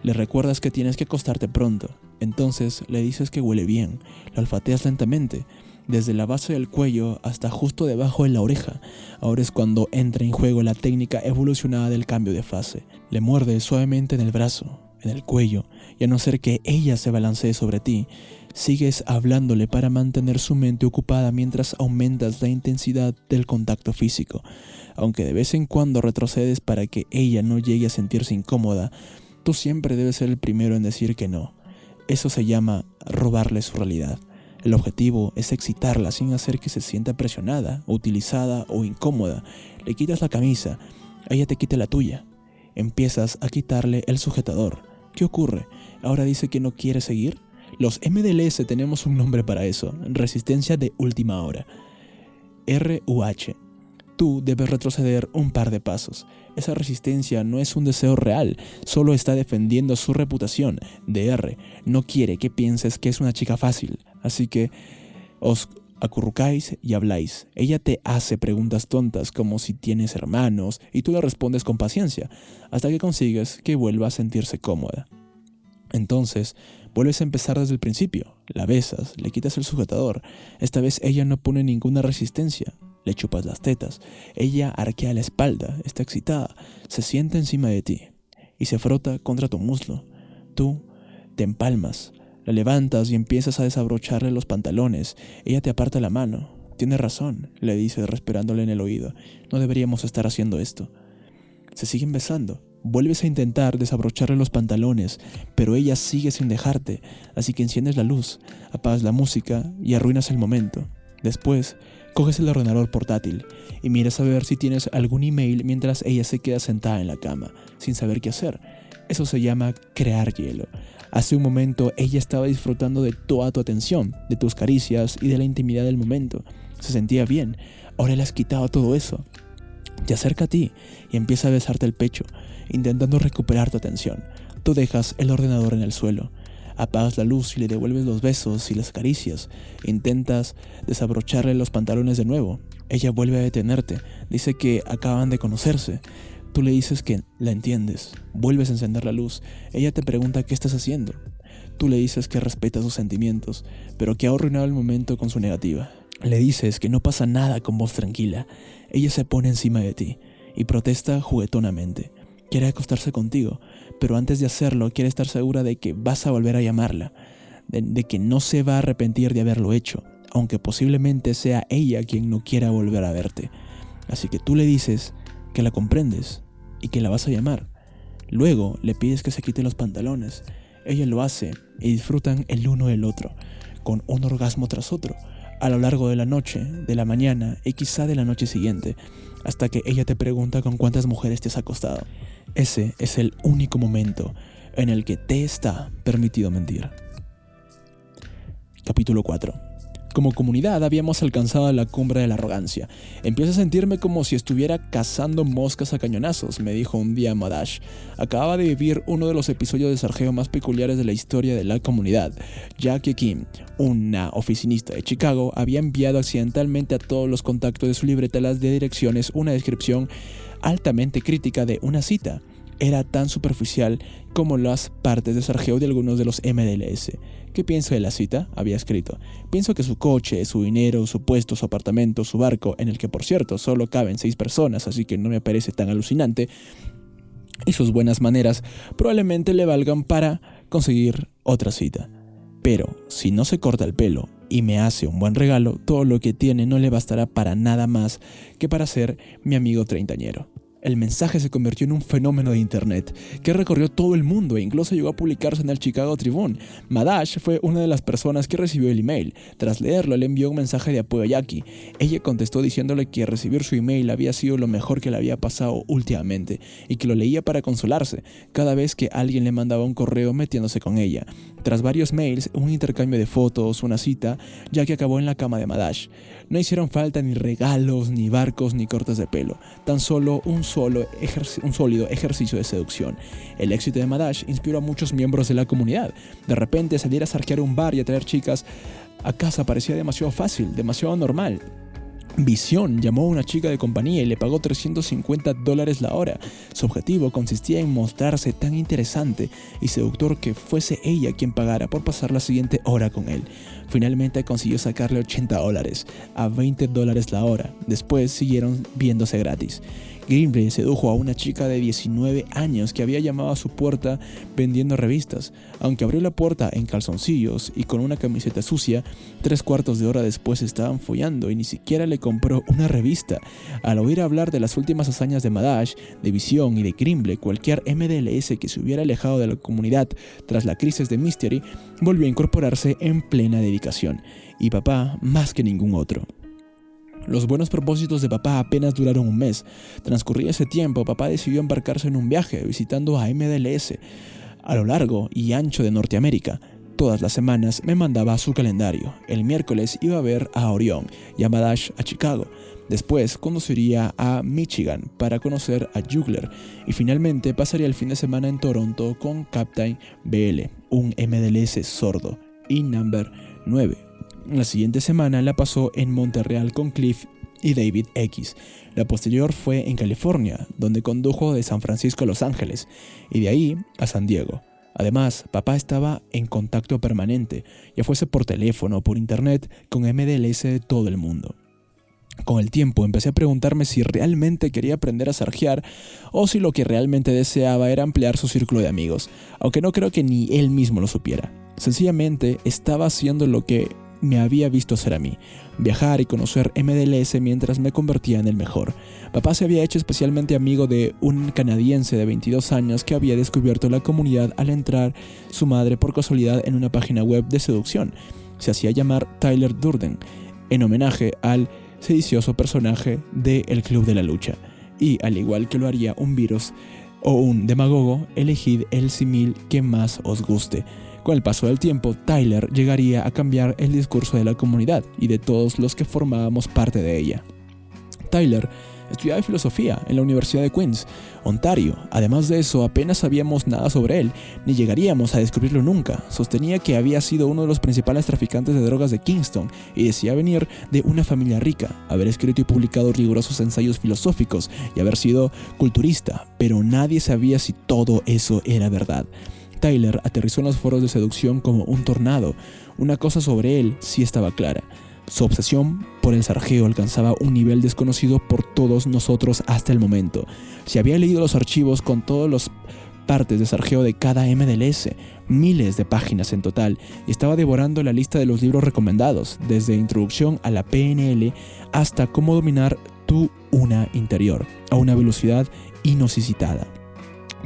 Le recuerdas que tienes que acostarte pronto. Entonces le dices que huele bien. Lo olfateas lentamente, desde la base del cuello hasta justo debajo de la oreja. Ahora es cuando entra en juego la técnica evolucionada del cambio de fase. Le muerdes suavemente en el brazo, en el cuello, y a no ser que ella se balancee sobre ti, sigues hablándole para mantener su mente ocupada mientras aumentas la intensidad del contacto físico. Aunque de vez en cuando retrocedes para que ella no llegue a sentirse incómoda, tú siempre debes ser el primero en decir que no. Eso se llama robarle su realidad. El objetivo es excitarla sin hacer que se sienta presionada, utilizada o incómoda. Le quitas la camisa, ella te quita la tuya. Empiezas a quitarle el sujetador. ¿Qué ocurre? ¿Ahora dice que no quiere seguir? Los MDLS tenemos un nombre para eso, resistencia de última hora. RUH. Tú debes retroceder un par de pasos. Esa resistencia no es un deseo real, solo está defendiendo su reputación. DR no quiere que pienses que es una chica fácil, así que os acurrucáis y habláis. Ella te hace preguntas tontas como si tienes hermanos y tú le respondes con paciencia, hasta que consigues que vuelva a sentirse cómoda. Entonces, vuelves a empezar desde el principio. La besas, le quitas el sujetador. Esta vez ella no pone ninguna resistencia. Le chupas las tetas. Ella arquea la espalda, está excitada, se sienta encima de ti y se frota contra tu muslo. Tú te empalmas, la levantas y empiezas a desabrocharle los pantalones. Ella te aparta la mano. Tienes razón, le dices respirándole en el oído. No deberíamos estar haciendo esto. Se siguen besando. Vuelves a intentar desabrocharle los pantalones, pero ella sigue sin dejarte, así que enciendes la luz, apagas la música y arruinas el momento. Después, coges el ordenador portátil y miras a ver si tienes algún email mientras ella se queda sentada en la cama, sin saber qué hacer. Eso se llama crear hielo. Hace un momento ella estaba disfrutando de toda tu atención, de tus caricias y de la intimidad del momento. Se sentía bien. Ahora le has quitado todo eso. Te acerca a ti y empieza a besarte el pecho, intentando recuperar tu atención. Tú dejas el ordenador en el suelo. Apagas la luz y le devuelves los besos y las caricias. Intentas desabrocharle los pantalones de nuevo. Ella vuelve a detenerte. Dice que acaban de conocerse. Tú le dices que la entiendes. Vuelves a encender la luz. Ella te pregunta qué estás haciendo. Tú le dices que respetas sus sentimientos, pero que ha arruinado el momento con su negativa. Le dices que no pasa nada con voz tranquila. Ella se pone encima de ti y protesta juguetonamente. Quiere acostarse contigo, pero antes de hacerlo quiere estar segura de que vas a volver a llamarla, de que no se va a arrepentir de haberlo hecho, aunque posiblemente sea ella quien no quiera volver a verte. Así que tú le dices que la comprendes y que la vas a llamar. Luego le pides que se quite los pantalones. Ella lo hace y disfrutan el uno del otro, con un orgasmo tras otro, a lo largo de la noche, de la mañana y quizá de la noche siguiente, hasta que ella te pregunta con cuántas mujeres te has acostado. Ese es el único momento en el que te está permitido mentir. Capítulo 4. Como comunidad habíamos alcanzado la cumbre de la arrogancia. Empiezo a sentirme como si estuviera cazando moscas a cañonazos, me dijo un día Madash. Acababa de vivir uno de los episodios de sargeo más peculiares de la historia de la comunidad. Jackie Kim, una oficinista de Chicago, había enviado accidentalmente a todos los contactos de su libreta de direcciones una descripción altamente crítica de una cita. Era tan superficial como las partes de sargeo de algunos de los MDLS. ¿Qué pienso de la cita?, había escrito. Pienso que su coche, su dinero, su puesto, su apartamento, su barco, en el que por cierto solo caben 6 personas, así que no me parece tan alucinante, y sus buenas maneras probablemente le valgan para conseguir otra cita. Pero si no se corta el pelo y me hace un buen regalo, todo lo que tiene no le bastará para nada más que para ser mi amigo treintañero. El mensaje se convirtió en un fenómeno de internet que recorrió todo el mundo e incluso llegó a publicarse en el Chicago Tribune. Madash fue una de las personas que recibió el email. Tras leerlo, le envió un mensaje de apoyo a Jackie. Ella contestó diciéndole que recibir su email había sido lo mejor que le había pasado últimamente y que lo leía para consolarse cada vez que alguien le mandaba un correo metiéndose con ella. Tras varios mails, un intercambio de fotos, una cita, Jackie acabó en la cama de Madash. No hicieron falta ni regalos, ni barcos, ni cortes de pelo, tan solo un sólido ejercicio de seducción. El éxito de Madash inspiró a muchos miembros de la comunidad. De repente, salir a sarquear un bar y a traer chicas a casa parecía demasiado fácil, demasiado normal. Vision llamó a una chica de compañía y le pagó $350 la hora. Su objetivo consistía en mostrarse tan interesante y seductor que fuese ella quien pagara por pasar la siguiente hora con él. Finalmente consiguió sacarle $80 a $20 la hora. Después siguieron viéndose gratis. Grimble sedujo a una chica de 19 años que había llamado a su puerta vendiendo revistas. Aunque abrió la puerta en calzoncillos y con una camiseta sucia, 3/4 de hora después estaban follando y ni siquiera le compró una revista. Al oír hablar de las últimas hazañas de Madash, de Vision y de Grimble, cualquier MDLS que se hubiera alejado de la comunidad tras la crisis de Mystery volvió a incorporarse en plena dedicación, y papá más que ningún otro. Los buenos propósitos de papá apenas duraron un mes. Transcurrido ese tiempo, papá decidió embarcarse en un viaje visitando a MDLS a lo largo y ancho de Norteamérica. Todas las semanas me mandaba su calendario. El miércoles iba a ver a Orion y a Madash a Chicago. Después conduciría a Michigan para conocer a Juggler y finalmente pasaría el fin de semana en Toronto con Captain BL, un MDLS sordo, y Number 9. La siguiente semana la pasó en Montreal con Cliff y David X. La posterior fue en California, donde condujo de San Francisco a Los Ángeles y de ahí a San Diego. Además, papá estaba en contacto permanente, ya fuese por teléfono o por internet, con MDLS de todo el mundo. Con el tiempo empecé a preguntarme si realmente quería aprender a sarjear o si lo que realmente deseaba era ampliar su círculo de amigos, aunque no creo que ni él mismo lo supiera. Sencillamente estaba haciendo lo que me había visto hacer a mí, viajar y conocer MDLS mientras me convertía en el mejor. Papá se había hecho especialmente amigo de un canadiense de 22 años que había descubierto la comunidad al entrar su madre por casualidad en una página web de seducción. Se hacía llamar Tyler Durden, en homenaje al sedicioso personaje de El Club de la Lucha, y al igual que lo haría un virus o un demagogo, elegid el símil que más os guste. Con el paso del tiempo, Tyler llegaría a cambiar el discurso de la comunidad y de todos los que formábamos parte de ella. Tyler estudiaba filosofía en la Universidad de Queens, Ontario. Además de eso, apenas sabíamos nada sobre él, ni llegaríamos a descubrirlo nunca. Sostenía que había sido uno de los principales traficantes de drogas de Kingston y decía venir de una familia rica, haber escrito y publicado rigurosos ensayos filosóficos y haber sido culturista, pero nadie sabía si todo eso era verdad. Tyler aterrizó en los foros de seducción como un tornado. Una cosa sobre él sí estaba clara: su obsesión por el sargeo alcanzaba un nivel desconocido por todos nosotros hasta el momento. Se había leído los archivos con todas las partes de sargeo de cada MLS, miles de páginas en total, y estaba devorando la lista de los libros recomendados, desde Introducción a la PNL hasta Cómo dominar tu una interior, a una velocidad inusitada.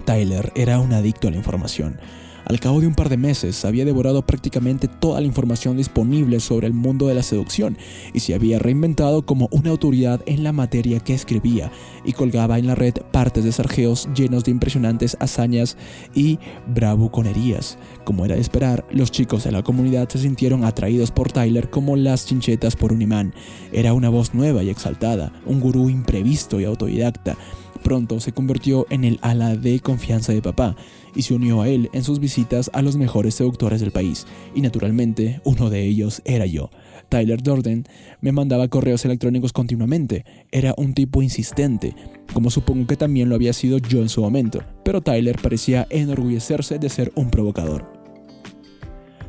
Tyler era un adicto a la información. Al cabo de un par de meses, había devorado prácticamente toda la información disponible sobre el mundo de la seducción y se había reinventado como una autoridad en la materia que escribía, y colgaba en la red partes de sargeos llenos de impresionantes hazañas y bravuconerías. Como era de esperar, los chicos de la comunidad se sintieron atraídos por Tyler como las chinchetas por un imán. Era una voz nueva y exaltada, un gurú imprevisto y autodidacta. Pronto se convirtió en el ala de confianza de papá y se unió a él en sus visitas a los mejores seductores del país, y naturalmente uno de ellos era yo. Tyler Durden me mandaba correos electrónicos continuamente. Era un tipo insistente, como supongo que también lo había sido yo en su momento, pero Tyler parecía enorgullecerse de ser un provocador.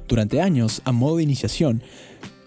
Durante años, a modo de iniciación,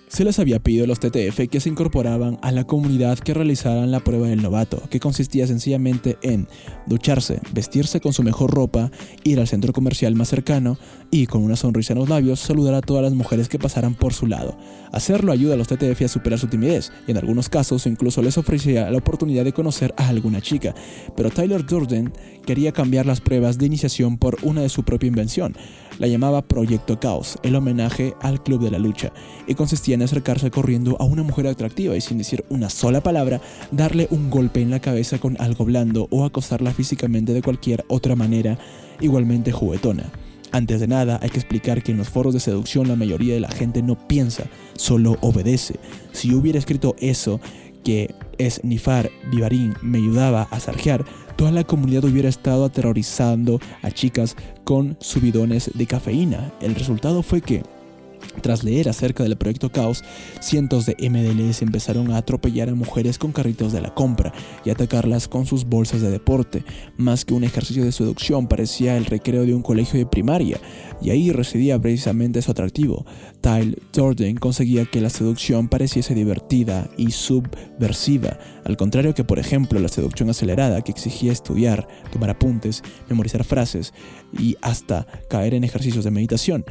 se les había pedido a los TTF que se incorporaban a la comunidad que realizaran la prueba del novato, que consistía sencillamente en ducharse, vestirse con su mejor ropa, ir al centro comercial más cercano y, con una sonrisa en los labios, saludar a todas las mujeres que pasaran por su lado. Hacerlo ayuda a los TTF a superar su timidez, y en algunos casos incluso les ofrecía la oportunidad de conocer a alguna chica. Pero Tyler Durden quería cambiar las pruebas de iniciación por una de su propia invención. La llamaba Proyecto Caos, el homenaje al Club de la Lucha, y consistía en acercarse corriendo a una mujer atractiva y, sin decir una sola palabra, darle un golpe en la cabeza con algo blando o acosarla físicamente de cualquier otra manera igualmente juguetona. Antes de nada, hay que explicar que en los foros de seducción la mayoría de la gente no piensa, solo obedece. Si yo hubiera escrito eso, que es Nifar Vivarín me ayudaba a sarjear, toda la comunidad hubiera estado aterrorizando a chicas con subidones de cafeína. El resultado fue que, tras leer acerca del Proyecto Caos, cientos de MDLs empezaron a atropellar a mujeres con carritos de la compra y atacarlas con sus bolsas de deporte. Más que un ejercicio de seducción, parecía el recreo de un colegio de primaria, y ahí residía precisamente su atractivo. Tyler Durden conseguía que la seducción pareciese divertida y subversiva, al contrario que, por ejemplo, la seducción acelerada, que exigía estudiar, tomar apuntes, memorizar frases y hasta caer en ejercicios de meditación.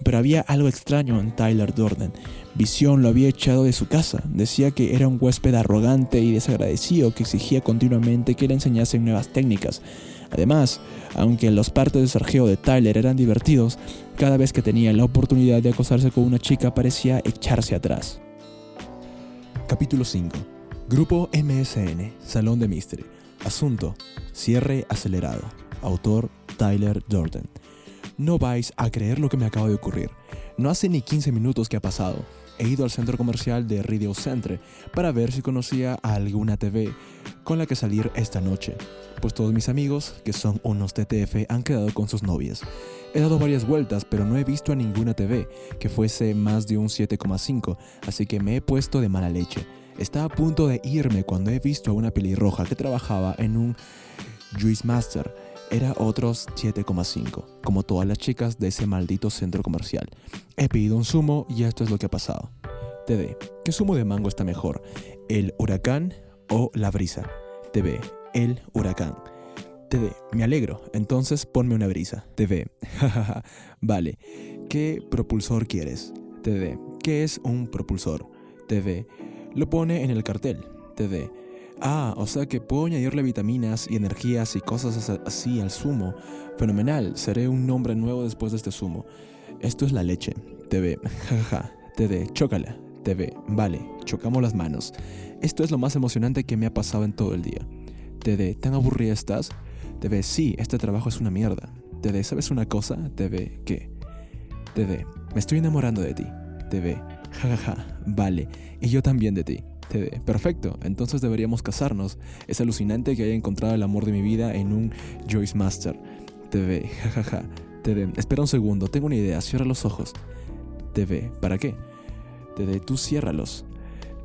Pero había algo extraño en Tyler Durden. Visión lo había echado de su casa. Decía que era un huésped arrogante y desagradecido que exigía continuamente que le enseñasen nuevas técnicas. Además, aunque los partes de sargeo de Tyler eran divertidos, cada vez que tenía la oportunidad de acostarse con una chica parecía echarse atrás. Capítulo 5. Grupo MSN, Salón de Mystery. Asunto: cierre acelerado. Autor: Tyler Durden. No vais a creer lo que me acaba de ocurrir. No hace ni 15 minutos que ha pasado. He ido al centro comercial de Radio Centre para ver si conocía a alguna TV con la que salir esta noche, pues todos mis amigos, que son unos TTF, han quedado con sus novias. He dado varias vueltas, pero no he visto a ninguna TV que fuese más de un 7,5, así que me he puesto de mala leche. Estaba a punto de irme cuando he visto a una pelirroja que trabajaba en un Juice Master. Era otros 7,5, como todas las chicas de ese maldito centro comercial. He pedido un zumo y esto es lo que ha pasado. TD, ¿qué zumo de mango está mejor? ¿El huracán o la brisa? TB, el huracán. TD, me alegro, entonces ponme una brisa. TB, jajaja, vale. ¿Qué propulsor quieres? TD, ¿qué es un propulsor? TD, lo pone en el cartel. TD, o sea que puedo añadirle vitaminas y energías y cosas así al zumo. Fenomenal, seré un nombre nuevo después de este zumo. Esto es la leche. TB, jajaja. TD, chócala. TB, vale, chocamos las manos. Esto es lo más emocionante que me ha pasado en todo el día. TD, ¿tan aburrida estás? TV, sí, este trabajo es una mierda. TV, ¿sabes una cosa? TV, ¿qué? TV, me estoy enamorando de ti. TV, jajaja, vale, y yo también de ti. TV, perfecto, entonces deberíamos casarnos. Es alucinante que haya encontrado el amor de mi vida en un Joyce Master. TV, jajaja. TV, espera un segundo, tengo una idea, cierra los ojos. TV, ¿para qué? TV, tú ciérralos.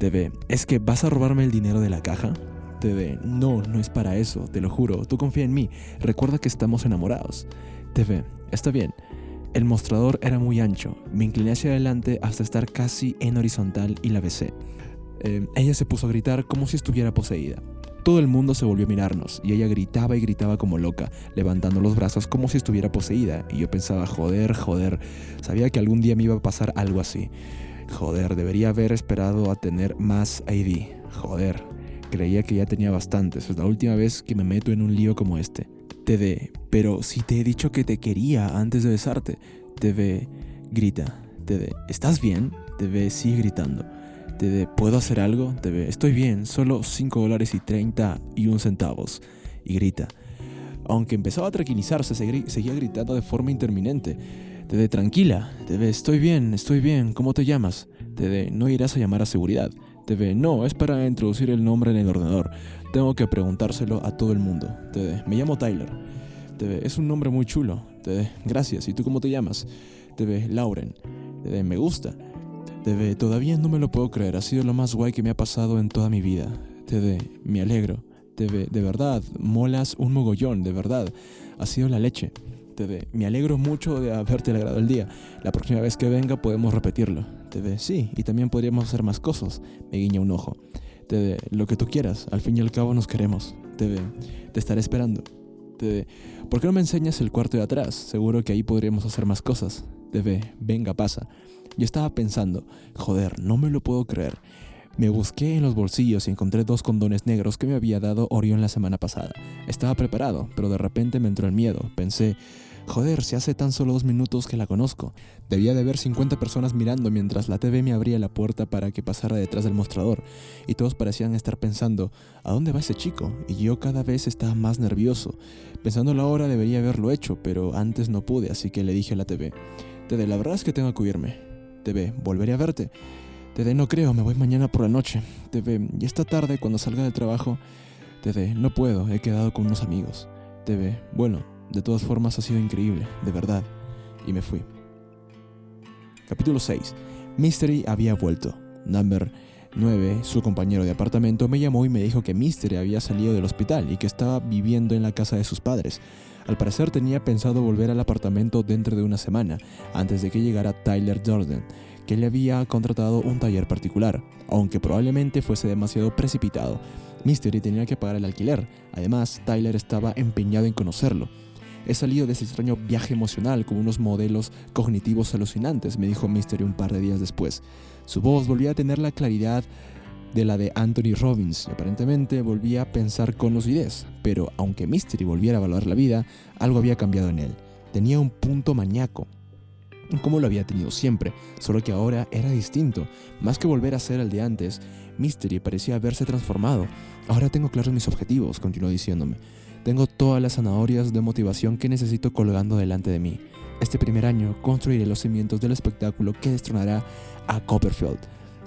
TV, ¿es que vas a robarme el dinero de la caja? TV, no, no es para eso, te lo juro, tú confía en mí, recuerda que estamos enamorados. TV, está bien. El mostrador era muy ancho, me incliné hacia adelante hasta estar casi en horizontal y la besé. Ella se puso a gritar como si estuviera poseída. Todo el mundo se volvió a mirarnos y ella gritaba y gritaba como loca, levantando los brazos como si estuviera poseída, y yo pensaba, joder, sabía que algún día me iba a pasar algo así. Joder, debería haber esperado a tener más ID. Joder, creía que ya tenía bastantes, es la última vez que me meto en un lío como este. TV, pero si te he dicho que te quería antes de besarte. TV, grita. TV, ¿estás bien? TV, sigue gritando. TV, ¿puedo hacer algo? TV, estoy bien, solo $5.31. Y grita. Aunque empezaba a tranquilizarse, seguía gritando de forma interminente. TV, tranquila. TV, estoy bien, ¿cómo te llamas? TV, ¿no irás a llamar a seguridad? TV, no, es para introducir el nombre en el ordenador. Tengo que preguntárselo a todo el mundo. TV, me llamo Tyler. TV, es un nombre muy chulo. TV, gracias, ¿y tú cómo te llamas? TV, Lauren. TV, me gusta. TV, todavía no me lo puedo creer, ha sido lo más guay que me ha pasado en toda mi vida. TV, me alegro. TV, de verdad, molas un mogollón, de verdad. Ha sido la leche. TV, me alegro mucho de haberte alegrado el día. La próxima vez que venga podemos repetirlo. TV, sí, y también podríamos hacer más cosas. Me guiña un ojo. TV, lo que tú quieras, al fin y al cabo nos queremos. TV, te estaré esperando. TV, ¿por qué no me enseñas el cuarto de atrás? Seguro que ahí podríamos hacer más cosas. TV, venga, pasa. Yo estaba pensando, joder, no me lo puedo creer. Me busqué en los bolsillos y encontré 2 condones negros que me había dado Orión la semana pasada. Estaba preparado, pero de repente me entró el miedo. Pensé, joder, si hace tan solo 2 minutos que la conozco. Debía de haber 50 personas mirando mientras la TV me abría la puerta para que pasara detrás del mostrador. Y todos parecían estar pensando, ¿a dónde va ese chico? Y yo cada vez estaba más nervioso. Pensándolo ahora debería haberlo hecho, pero antes no pude, así que le dije a la TV, TV, la verdad es que tengo que huirme. TV, volveré a verte. TV, no creo, me voy mañana por la noche. TV, y esta tarde cuando salga del trabajo. TV, no puedo, he quedado con unos amigos. TV, bueno, de todas formas ha sido increíble, de verdad. Y me fui. Capítulo 6. Mystery había vuelto. Number 9, su compañero de apartamento, me llamó y me dijo que Mystery había salido del hospital y que estaba viviendo en la casa de sus padres. Al parecer tenía pensado volver al apartamento dentro de una semana, antes de que llegara Tyler Durden, que le había contratado un taller particular, aunque probablemente fuese demasiado precipitado. Mystery tenía que pagar el alquiler, además Tyler estaba empeñado en conocerlo. He salido de ese extraño viaje emocional con unos modelos cognitivos alucinantes, me dijo Mystery un par de días después. Su voz volvía a tener la claridad de la de Anthony Robbins y aparentemente volvía a pensar con lucidez, pero aunque Mystery volviera a valorar la vida, algo había cambiado en él. Tenía un punto maníaco, como lo había tenido siempre, solo que ahora era distinto. Más que volver a ser el de antes, Mystery parecía haberse transformado. Ahora tengo claros mis objetivos, continuó diciéndome. Tengo todas las zanahorias de motivación que necesito colgando delante de mí. Este primer año construiré los cimientos del espectáculo que destronará a Copperfield.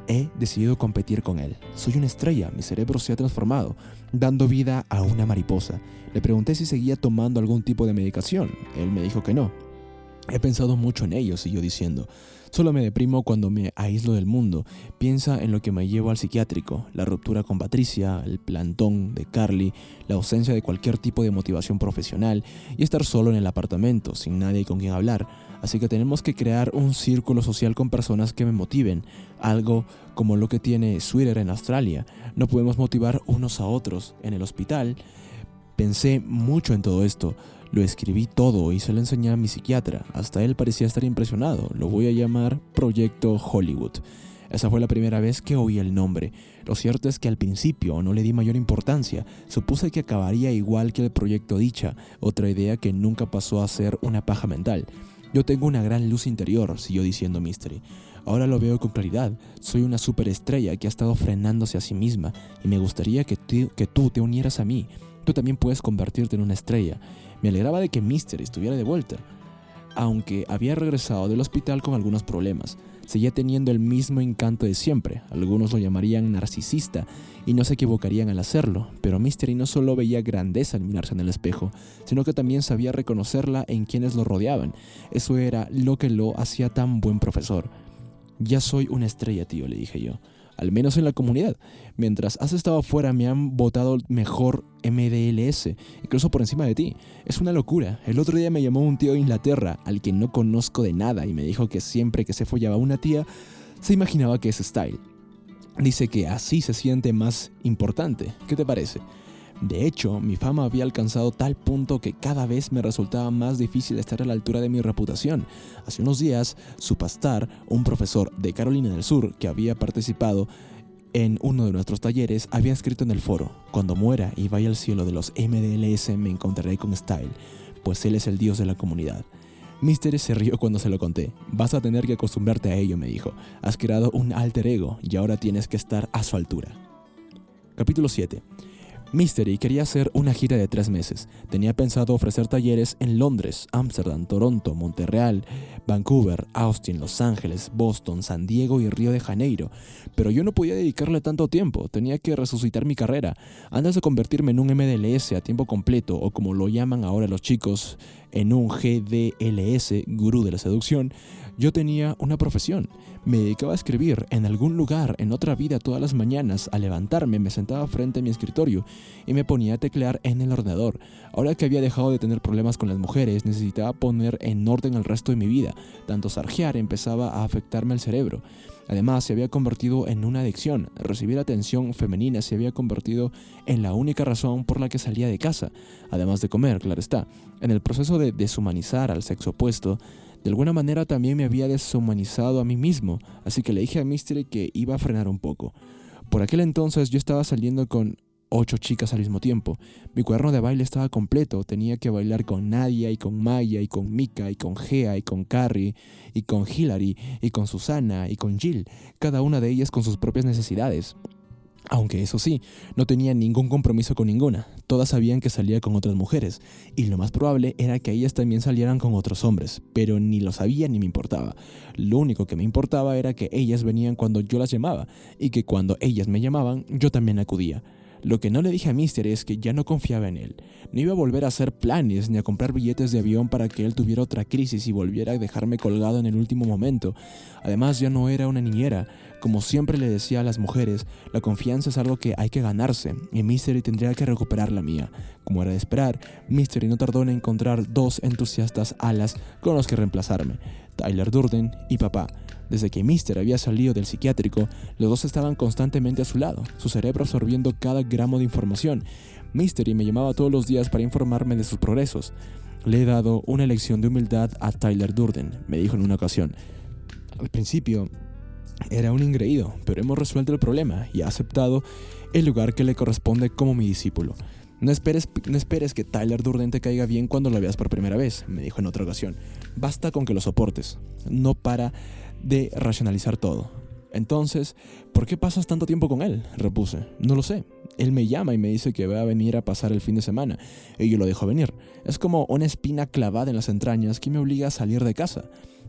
He decidido competir con él. Soy una estrella, mi cerebro se ha transformado, dando vida a una mariposa. Le pregunté si seguía tomando algún tipo de medicación. Él me dijo que no. He pensado mucho en ello, siguió diciendo. Solo me deprimo cuando me aíslo del mundo. Piensa en lo que me llevo al psiquiátrico, la ruptura con Patricia, el plantón de Carly, la ausencia de cualquier tipo de motivación profesional y estar solo en el apartamento, sin nadie con quien hablar. Así que tenemos que crear un círculo social con personas que me motiven, algo como lo que tiene Sweeter en Australia. No podemos motivar unos a otros. En el hospital pensé mucho en todo esto. Lo escribí todo y se lo enseñé a mi psiquiatra. Hasta él parecía estar impresionado. Lo voy a llamar Proyecto Hollywood. Esa fue la primera vez que oí el nombre. Lo cierto es que al principio no le di mayor importancia. Supuse que acabaría igual que el Proyecto Dicha, otra idea que nunca pasó a ser una paja mental. Yo tengo una gran luz interior, siguió diciendo Mystery. Ahora lo veo con claridad. Soy una superestrella que ha estado frenándose a sí misma y me gustaría que tú te unieras a mí. Tú también puedes convertirte en una estrella. Me alegraba de que Mystery estuviera de vuelta. Aunque había regresado del hospital con algunos problemas, seguía teniendo el mismo encanto de siempre. Algunos lo llamarían narcisista y no se equivocarían al hacerlo, pero Mystery no solo veía grandeza al mirarse en el espejo, sino que también sabía reconocerla en quienes lo rodeaban. Eso era lo que lo hacía tan buen profesor. Ya soy una estrella, tío, le dije yo. Al menos en la comunidad. Mientras has estado afuera me han votado mejor MDLS, incluso por encima de ti. Es una locura. El otro día me llamó un tío de Inglaterra, al que no conozco de nada, y me dijo que siempre que se follaba a una tía, se imaginaba que es Style. Dice que así se siente más importante. ¿Qué te parece? De hecho, mi fama había alcanzado tal punto que cada vez me resultaba más difícil estar a la altura de mi reputación. Hace unos días, Supastar, un profesor de Carolina del Sur que había participado en uno de nuestros talleres, había escrito en el foro: cuando muera y vaya al cielo de los MDLS me encontraré con Style, pues él es el dios de la comunidad. Mystery se rió cuando se lo conté. Vas a tener que acostumbrarte a ello, me dijo. Has creado un alter ego y ahora tienes que estar a su altura. Capítulo 7. Mystery quería hacer una gira de 3 meses. Tenía pensado ofrecer talleres en Londres, Ámsterdam, Toronto, Montreal, Vancouver, Austin, Los Ángeles, Boston, San Diego y Río de Janeiro. Pero yo no podía dedicarle tanto tiempo. Tenía que resucitar mi carrera. Antes de convertirme en un MDLS a tiempo completo, o como lo llaman ahora los chicos, en un GDLS, gurú de la seducción, yo tenía una profesión. Me dedicaba a escribir en algún lugar, en otra vida, todas las mañanas. Al levantarme me sentaba frente a mi escritorio y me ponía a teclear en el ordenador. Ahora que había dejado de tener problemas con las mujeres, necesitaba poner en orden el resto de mi vida. Tanto sarjear empezaba a afectarme el cerebro. Además, se había convertido en una adicción. Recibir atención femenina se había convertido en la única razón por la que salía de casa. Además de comer, claro está. En el proceso de deshumanizar al sexo opuesto, de alguna manera también me había deshumanizado a mí mismo, así que le dije a Mystery que iba a frenar un poco. Por aquel entonces yo estaba saliendo con 8 chicas al mismo tiempo. Mi cuaderno de baile estaba completo. Tenía que bailar con Nadia y con Maya y con Mika y con Gea y con Carrie y con Hillary y con Susana y con Jill, cada una de ellas con sus propias necesidades. Aunque eso sí, no tenía ningún compromiso con ninguna. Todas sabían que salía con otras mujeres, y lo más probable era que ellas también salieran con otros hombres, pero ni lo sabía ni me importaba. Lo único que me importaba era que ellas venían cuando yo las llamaba, y que cuando ellas me llamaban, yo también acudía. Lo que no le dije a Mystery es que ya no confiaba en él. No iba a volver a hacer planes ni a comprar billetes de avión para que él tuviera otra crisis y volviera a dejarme colgado en el último momento. Además, ya no era una niñera. Como siempre le decía a las mujeres, la confianza es algo que hay que ganarse, y Mystery tendría que recuperar la mía. Como era de esperar, Mystery no tardó en encontrar 2 entusiastas alas con los que reemplazarme: Tyler Durden y papá. Desde que Mystery había salido del psiquiátrico, los dos estaban constantemente a su lado, su cerebro absorbiendo cada gramo de información. Mystery me llamaba todos los días para informarme de sus progresos. Le he dado una lección de humildad a Tyler Durden, me dijo en una ocasión. Al principio era un ingreído, pero hemos resuelto el problema y ha aceptado el lugar que le corresponde como mi discípulo. No esperes que Tyler Durden te caiga bien cuando lo veas por primera vez, me dijo en otra ocasión. Basta con que lo soportes. No para de racionalizar todo. Entonces, ¿por qué pasas tanto tiempo con él?, repuse. No lo sé. Él me llama y me dice que va a venir a pasar el fin de semana, y yo lo dejo venir. Es como una espina clavada en las entrañas que me obliga a salir de casa.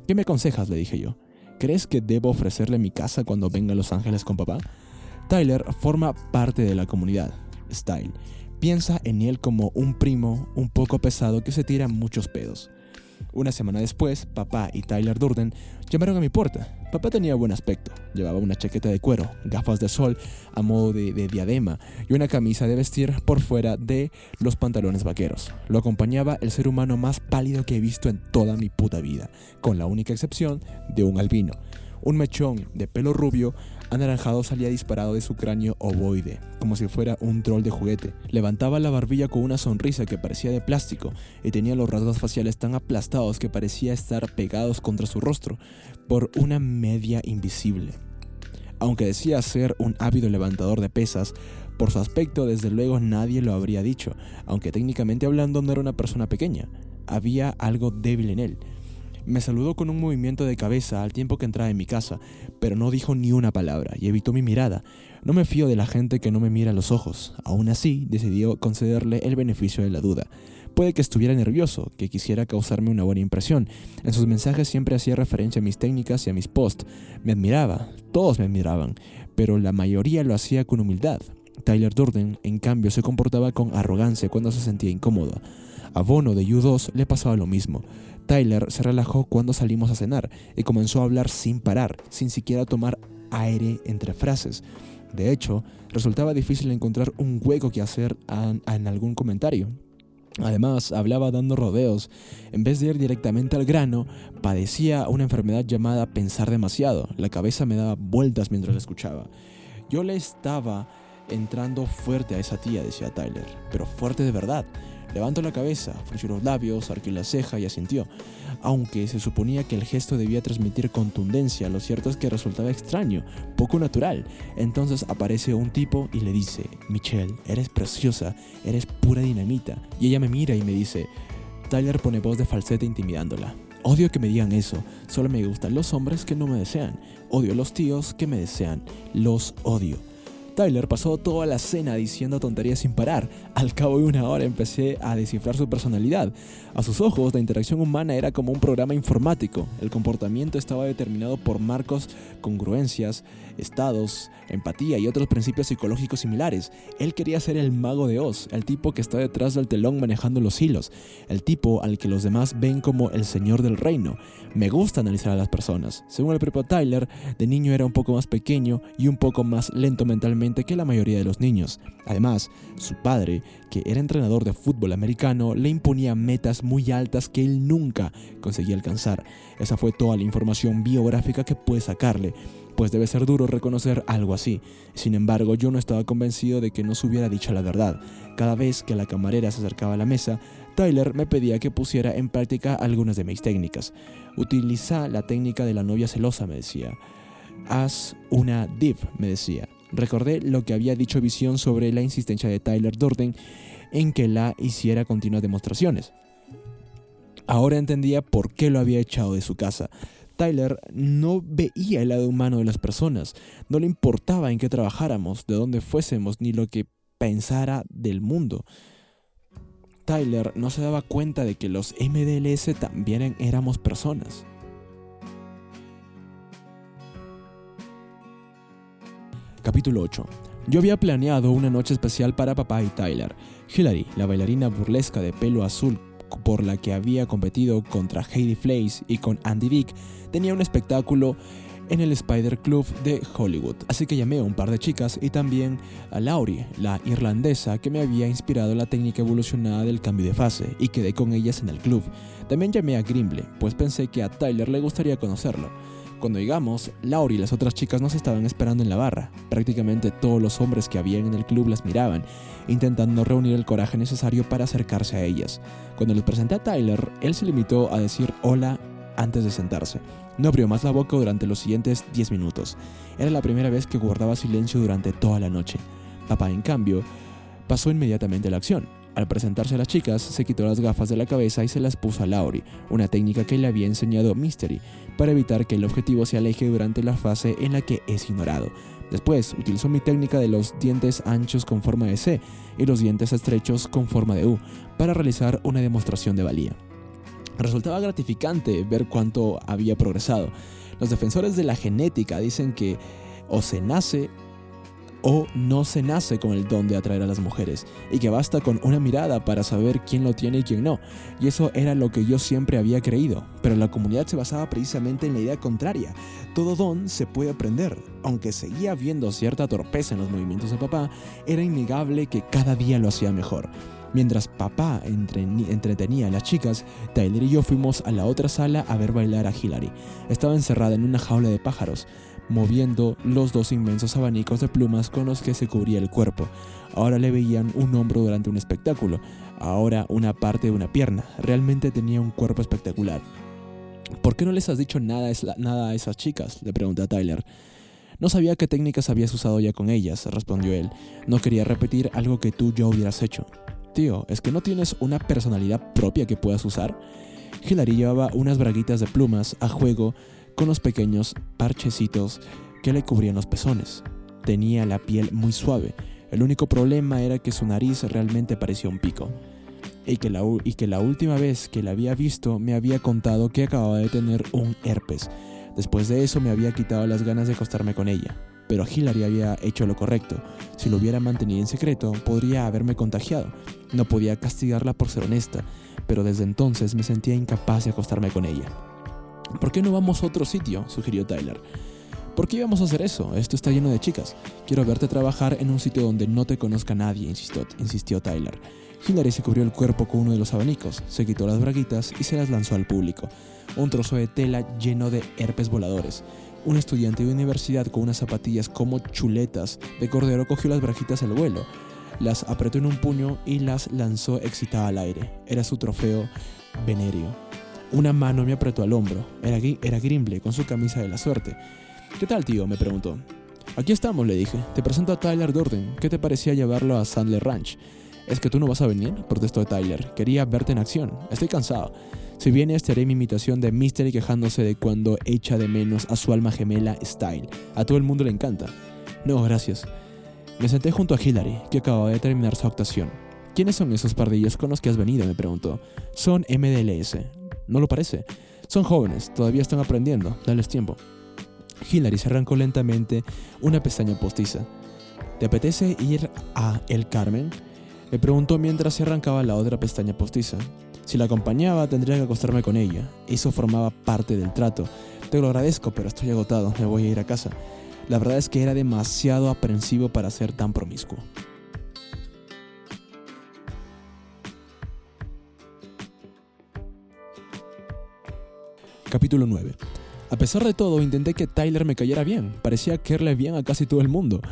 ¿Qué me aconsejas?, le dije yo. ¿Crees que debo ofrecerle mi casa cuando venga a Los Ángeles con papá? Tyler forma parte de la comunidad, Style. Piensa en él como un primo un poco pesado que se tira muchos pedos. Una semana después, papá y Tyler Durden llamaron a mi puerta. Papá tenía buen aspecto. Llevaba una chaqueta de cuero, gafas de sol a modo de diadema y una camisa de vestir por fuera de los pantalones vaqueros. Lo acompañaba el ser humano más pálido que he visto en toda mi puta vida, con la única excepción de un albino. Un mechón de pelo rubio anaranjado salía disparado de su cráneo ovoide, como si fuera un troll de juguete. Levantaba la barbilla con una sonrisa que parecía de plástico y tenía los rasgos faciales tan aplastados que parecía estar pegados contra su rostro por una media invisible. Aunque decía ser un ávido levantador de pesas, por su aspecto desde luego nadie lo habría dicho, aunque técnicamente hablando no era una persona pequeña. Había algo débil en él. Me saludó con un movimiento de cabeza al tiempo que entraba en mi casa, pero no dijo ni una palabra y evitó mi mirada. No me fío de la gente que no me mira a los ojos. Aún así, decidió concederle el beneficio de la duda. Puede que estuviera nervioso, que quisiera causarme una buena impresión. En sus mensajes siempre hacía referencia a mis técnicas y a mis posts. Me admiraba, todos me admiraban, pero la mayoría lo hacía con humildad. Tyler Durden, en cambio, se comportaba con arrogancia cuando se sentía incómodo. A Bono de U2 le pasaba lo mismo. Tyler se relajó cuando salimos a cenar y comenzó a hablar sin parar, sin siquiera tomar aire entre frases. De hecho, resultaba difícil encontrar un hueco que hacer en algún comentario. Además, hablaba dando rodeos. En vez de ir directamente al grano, padecía una enfermedad llamada pensar demasiado. La cabeza me daba vueltas mientras la escuchaba. Yo le estaba entrando fuerte a esa tía, decía Tyler, pero fuerte de verdad. Levantó la cabeza, frunció los labios, arqueó la ceja y asintió. Aunque se suponía que el gesto debía transmitir contundencia, lo cierto es que resultaba extraño, poco natural. Entonces aparece un tipo y le dice: Michelle, eres preciosa, eres pura dinamita. Y ella me mira y me dice. Tyler pone voz de falsete intimidándola. Odio que me digan eso, solo me gustan los hombres que no me desean. Odio a los tíos que me desean, los odio. Tyler pasó toda la cena diciendo tonterías sin parar. Al cabo de una hora empecé a descifrar su personalidad. A sus ojos, la interacción humana era como un programa informático. El comportamiento estaba determinado por marcos, congruencias, estados, empatía y otros principios psicológicos similares. Él quería ser el mago de Oz, el tipo que está detrás del telón manejando los hilos, el tipo al que los demás ven como el señor del reino. Me gusta analizar a las personas. Según el propio Tyler, de niño era un poco más pequeño y un poco más lento mentalmente que la mayoría de los niños. Además, su padre, que era entrenador de fútbol americano, le imponía metas muy altas que él nunca conseguía alcanzar. Esa fue toda la información biográfica que pude sacarle, pues debe ser duro reconocer algo así. Sin embargo, yo no estaba convencido de que nos hubiera dicho la verdad. Cada vez que la camarera se acercaba a la mesa, Tyler me pedía que pusiera en práctica algunas de mis técnicas. Utiliza la técnica de la novia celosa, me decía. Haz una div, me decía. Recordé lo que había dicho Visión sobre la insistencia de Tyler Durden en que la hiciera continuas demostraciones. Ahora entendía por qué lo había echado de su casa. Tyler no veía el lado humano de las personas, no le importaba en qué trabajáramos, de dónde fuésemos, ni lo que pensara del mundo. Tyler no se daba cuenta de que los MDLS también éramos personas. Capítulo 8. Yo había planeado una noche especial para papá y Tyler. Hilary, la bailarina burlesca de pelo azul por la que había competido contra Heidi Fleiss y con Andy Dick, tenía un espectáculo en el Spider Club de Hollywood. Así que llamé a un par de chicas y también a Laurie, la irlandesa que me había inspirado la técnica evolucionada del cambio de fase, y quedé con ellas en el club. También llamé a Grimble, pues pensé que a Tyler le gustaría conocerlo. Cuando llegamos, Laurie y las otras chicas nos estaban esperando en la barra. Prácticamente todos los hombres que habían en el club las miraban, intentando reunir el coraje necesario para acercarse a ellas. Cuando les presenté a Tyler, él se limitó a decir hola antes de sentarse. No abrió más la boca durante los siguientes 10 minutos. Era la primera vez que guardaba silencio durante toda la noche. Papá, en cambio, pasó inmediatamente a la acción. Al presentarse a las chicas, se quitó las gafas de la cabeza y se las puso a Laurie, una técnica que le había enseñado Mystery, para evitar que el objetivo se aleje durante la fase en la que es ignorado. Después, utilizó mi técnica de los dientes anchos con forma de C y los dientes estrechos con forma de U, para realizar una demostración de valía. Resultaba gratificante ver cuánto había progresado. Los defensores de la genética dicen que o se nace o no se nace con el don de atraer a las mujeres, y que basta con una mirada para saber quién lo tiene y quién no. Y eso era lo que yo siempre había creído, pero la comunidad se basaba precisamente en la idea contraria. Todo don se puede aprender. Aunque seguía viendo cierta torpeza en los movimientos de papá, era innegable que cada día lo hacía mejor. Mientras papá entretenía a las chicas, Tyler y yo fuimos a la otra sala a ver bailar a Hilary. Estaba encerrada en una jaula de pájaros, moviendo los dos inmensos abanicos de plumas con los que se cubría el cuerpo. Ahora le veían un hombro durante un espectáculo, ahora una parte de una pierna. Realmente tenía un cuerpo espectacular. ¿Por qué no les has dicho nada a esas chicas?, le pregunté a Tyler. No sabía qué técnicas habías usado ya con ellas, respondió él. No quería repetir algo que tú ya hubieras hecho. Tío, ¿es que no tienes una personalidad propia que puedas usar? Hillary llevaba unas braguitas de plumas a juego con los pequeños parchecitos que le cubrían los pezones. Tenía la piel muy suave. El único problema era que su nariz realmente parecía un pico. Y que la última vez que la había visto me había contado que acababa de tener un herpes. Después de eso me había quitado las ganas de acostarme con ella. Pero Hillary había hecho lo correcto. Si lo hubiera mantenido en secreto, podría haberme contagiado. No podía castigarla por ser honesta, pero desde entonces me sentía incapaz de acostarme con ella. ¿Por qué no vamos a otro sitio?, sugirió Tyler. ¿Por qué íbamos a hacer eso? Esto está lleno de chicas. Quiero verte trabajar en un sitio donde no te conozca nadie, insistió Tyler. Hillary se cubrió el cuerpo con uno de los abanicos, se quitó las braguitas y se las lanzó al público. Un trozo de tela lleno de herpes voladores. Un estudiante de universidad con unas zapatillas como chuletas de cordero cogió las braguitas al vuelo, las apretó en un puño y las lanzó excitada al aire. Era su trofeo venéreo. Una mano me apretó al hombro. Era Grimble con su camisa de la suerte. ¿Qué tal, tío?, me preguntó. Aquí estamos, le dije. Te presento a Tyler Durden. ¿Qué te parecía llevarlo a Sandler Ranch? ¿Es que tú no vas a venir?, protestó Tyler. Quería verte en acción. Estoy cansado. Si vienes, te haré mi imitación de Mystery quejándose de cuando echa de menos a su alma gemela Style. A todo el mundo le encanta. No, gracias. Me senté junto a Hillary, que acababa de terminar su actuación. ¿Quiénes son esos pardillos con los que has venido?, me preguntó. Son MDLS. ¿No lo parece? Son jóvenes, todavía están aprendiendo. Dales tiempo. Hillary se arrancó lentamente una pestaña postiza. ¿Te apetece ir a El Carmen?, me preguntó mientras se arrancaba la otra pestaña postiza. Si la acompañaba, tendría que acostarme con ella. Eso formaba parte del trato. Te lo agradezco, pero estoy agotado. Me voy a ir a casa. La verdad es que era demasiado aprensivo para ser tan promiscuo. Capítulo 9. A pesar de todo, intenté que Tyler me cayera bien. Parecía caerle bien a casi todo el mundo.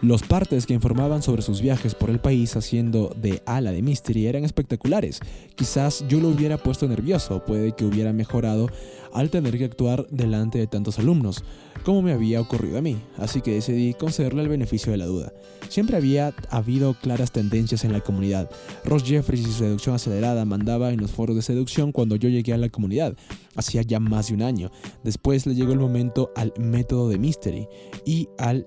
Los partes que informaban sobre sus viajes por el país haciendo de ala de Mystery eran espectaculares. Quizás yo lo hubiera puesto nervioso, puede que hubiera mejorado al tener que actuar delante de tantos alumnos, como me había ocurrido a mí, así que decidí concederle el beneficio de la duda. Siempre había habido claras tendencias en la comunidad. Ross Jeffries y su seducción acelerada mandaba en los foros de seducción cuando yo llegué a la comunidad, hacía ya más de un año. Después le llegó el momento al método de Mystery y al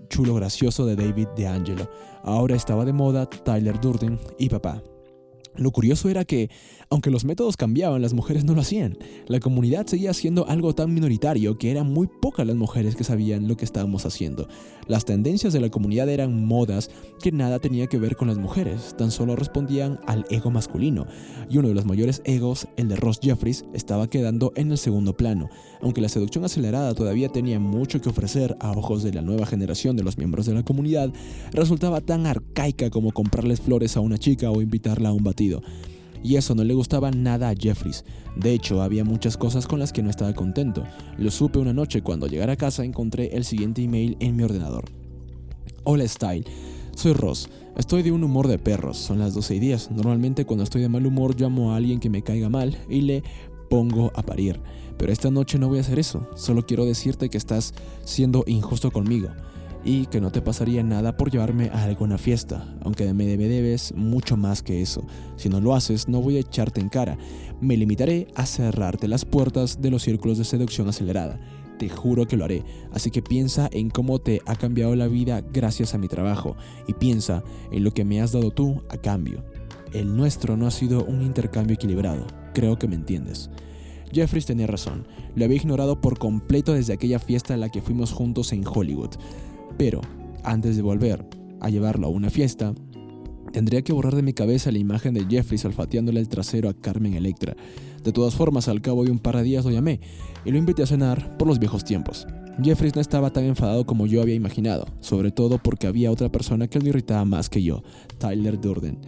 chulo gracioso de David DeAngelo. Ahora estaba de moda Tyler Durden y papá. Lo curioso era que, aunque los métodos cambiaban, las mujeres no lo hacían. La comunidad seguía siendo algo tan minoritario que eran muy pocas las mujeres que sabían lo que estábamos haciendo. Las tendencias de la comunidad eran modas que nada tenía que ver con las mujeres, tan solo respondían al ego masculino. Y uno de los mayores egos, el de Ross Jeffries, estaba quedando en el segundo plano. Aunque la seducción acelerada todavía tenía mucho que ofrecer a ojos de la nueva generación de los miembros de la comunidad, resultaba tan arcaica como comprarles flores a una chica o invitarla a un batido. Y eso no le gustaba nada a Jeffries. De hecho, había muchas cosas con las que no estaba contento. Lo supe una noche cuando al llegar a casa encontré el siguiente email en mi ordenador. Hola Style, soy Ross. Estoy de un humor de perros, son las 12:10. Normalmente cuando estoy de mal humor llamo a alguien que me caiga mal y le pongo a parir. Pero esta noche no voy a hacer eso. Solo quiero decirte que estás siendo injusto conmigo y que no te pasaría nada por llevarme a alguna fiesta, aunque me debes mucho más que eso. Si no lo haces, no voy a echarte en cara. Me limitaré a cerrarte las puertas de los círculos de seducción acelerada. Te juro que lo haré, así que piensa en cómo te ha cambiado la vida gracias a mi trabajo y piensa en lo que me has dado tú a cambio. El nuestro no ha sido un intercambio equilibrado, creo que me entiendes. Jeffries tenía razón, lo había ignorado por completo desde aquella fiesta a la que fuimos juntos en Hollywood. Pero, antes de volver a llevarlo a una fiesta, tendría que borrar de mi cabeza la imagen de Jeffries olfateándole el trasero a Carmen Electra. De todas formas, al cabo de un par de días lo llamé y lo invité a cenar por los viejos tiempos. Jeffries no estaba tan enfadado como yo había imaginado, sobre todo porque había otra persona que lo irritaba más que yo, Tyler Durden.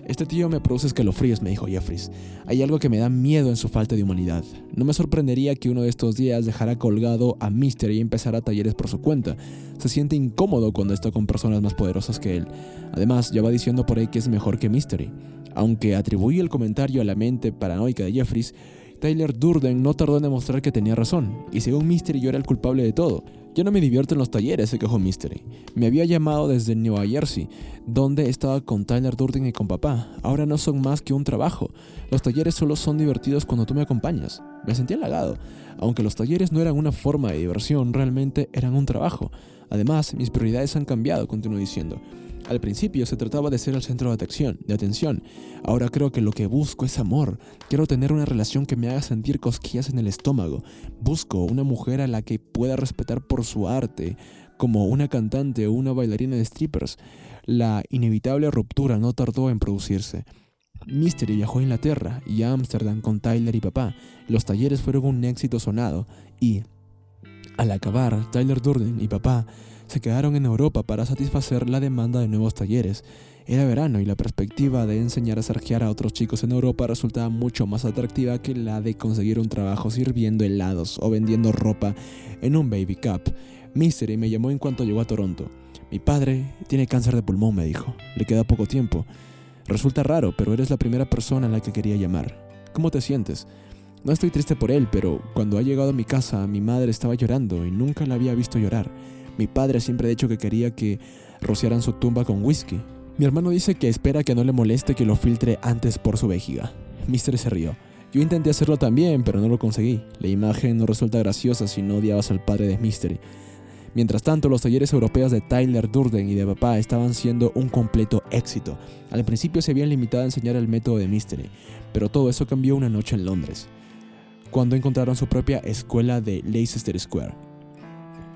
Este tío me produce escalofríos, me dijo Jeffries. Hay algo que me da miedo en su falta de humanidad. No me sorprendería que uno de estos días dejara colgado a Mystery y empezara talleres por su cuenta. Se siente incómodo cuando está con personas más poderosas que él. Además, ya va diciendo por ahí que es mejor que Mystery. Aunque atribuí el comentario a la mente paranoica de Jeffries, Tyler Durden no tardó en demostrar que tenía razón, y según Mystery yo era el culpable de todo. Ya no me divierto en los talleres, se quejó Mystery. Me había llamado desde Nueva Jersey, donde estaba con Tyler Durden y con papá. Ahora no son más que un trabajo. Los talleres solo son divertidos cuando tú me acompañas. Me sentí halagado. Aunque los talleres no eran una forma de diversión, realmente eran un trabajo. Además, mis prioridades han cambiado, continuó diciendo. Al principio se trataba de ser el centro de atención. Ahora creo que lo que busco es amor. Quiero tener una relación que me haga sentir cosquillas en el estómago. Busco una mujer a la que pueda respetar por su arte, como una cantante o una bailarina de strippers. La inevitable ruptura no tardó en producirse. Mystery viajó a Inglaterra y a Ámsterdam con Tyler y papá. Los talleres fueron un éxito sonado y, al acabar, Tyler Durden y papá se quedaron en Europa para satisfacer la demanda de nuevos talleres. Era verano y la perspectiva de enseñar a surfear a otros chicos en Europa resultaba mucho más atractiva que la de conseguir un trabajo sirviendo helados o vendiendo ropa en un baby cup. Mystery me llamó en cuanto llegó a Toronto. Mi padre tiene cáncer de pulmón, me dijo. Le queda poco tiempo. Resulta raro, pero eres la primera persona a la que quería llamar. ¿Cómo te sientes? No estoy triste por él, pero cuando ha llegado a mi casa, mi madre estaba llorando y nunca la había visto llorar. Mi padre siempre ha dicho que quería que rociaran su tumba con whisky. Mi hermano dice que espera que no le moleste que lo filtre antes por su vejiga. Mystery se rió. Yo intenté hacerlo también, pero no lo conseguí. La imagen no resulta graciosa si no odiabas al padre de Mystery. Mientras tanto, los talleres europeos de Tyler Durden y de papá estaban siendo un completo éxito. Al principio se habían limitado a enseñar el método de Mystery, pero todo eso cambió una noche en Londres, cuando encontraron su propia escuela de Leicester Square,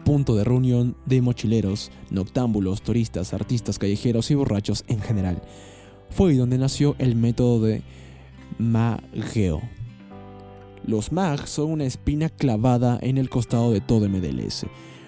punto de reunión de mochileros, noctámbulos, turistas, artistas callejeros y borrachos en general. Fue ahí donde nació el método de MAGGEO. Los MAG son una espina clavada en el costado de todo MDLS.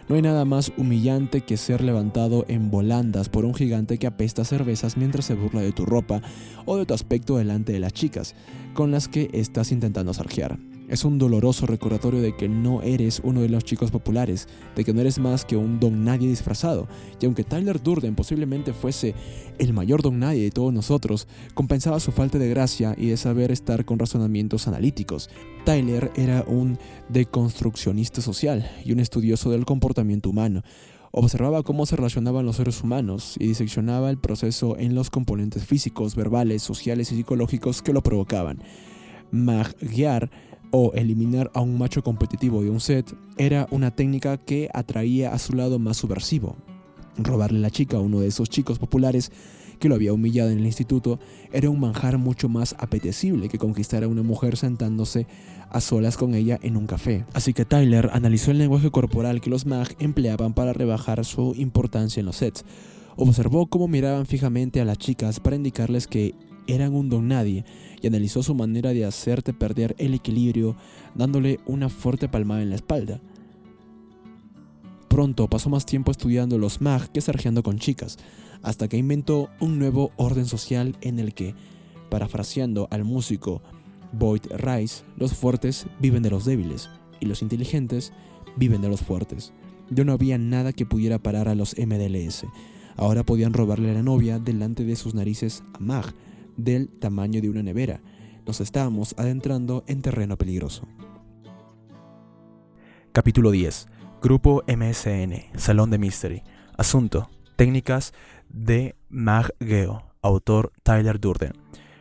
No hay nada más humillante que ser levantado en volandas por un gigante que apesta a cervezas mientras se burla de tu ropa o de tu aspecto delante de las chicas con las que estás intentando sarjear. Es un doloroso recordatorio de que no eres uno de los chicos populares, de que no eres más que un don nadie disfrazado. Y aunque Tyler Durden posiblemente fuese el mayor don nadie de todos nosotros, compensaba su falta de gracia y de saber estar con razonamientos analíticos. Tyler era un deconstruccionista social y un estudioso del comportamiento humano. Observaba cómo se relacionaban los seres humanos y diseccionaba el proceso en los componentes físicos, verbales, sociales y psicológicos que lo provocaban. Maggear, o eliminar a un macho competitivo de un set, era una técnica que atraía a su lado más subversivo. Robarle la chica a uno de esos chicos populares que lo había humillado en el instituto era un manjar mucho más apetecible que conquistar a una mujer sentándose a solas con ella en un café. Así que Tyler analizó el lenguaje corporal que los MAG empleaban para rebajar su importancia en los sets. Observó cómo miraban fijamente a las chicas para indicarles que eran un don nadie y analizó su manera de hacerte perder el equilibrio dándole una fuerte palmada en la espalda. Pronto pasó más tiempo estudiando los MAG que sarjeando con chicas, hasta que inventó un nuevo orden social en el que, parafraseando al músico Boyd Rice, los fuertes viven de los débiles y los inteligentes viven de los fuertes. Ya no había nada que pudiera parar a los MDLS. Ahora podían robarle a la novia delante de sus narices a MAG, del tamaño de una nevera. Nos estábamos adentrando en terreno peligroso. Capítulo 10. Grupo MSN, Salón de Mystery. Asunto: técnicas de MAGGEO. Autor: Tyler Durden.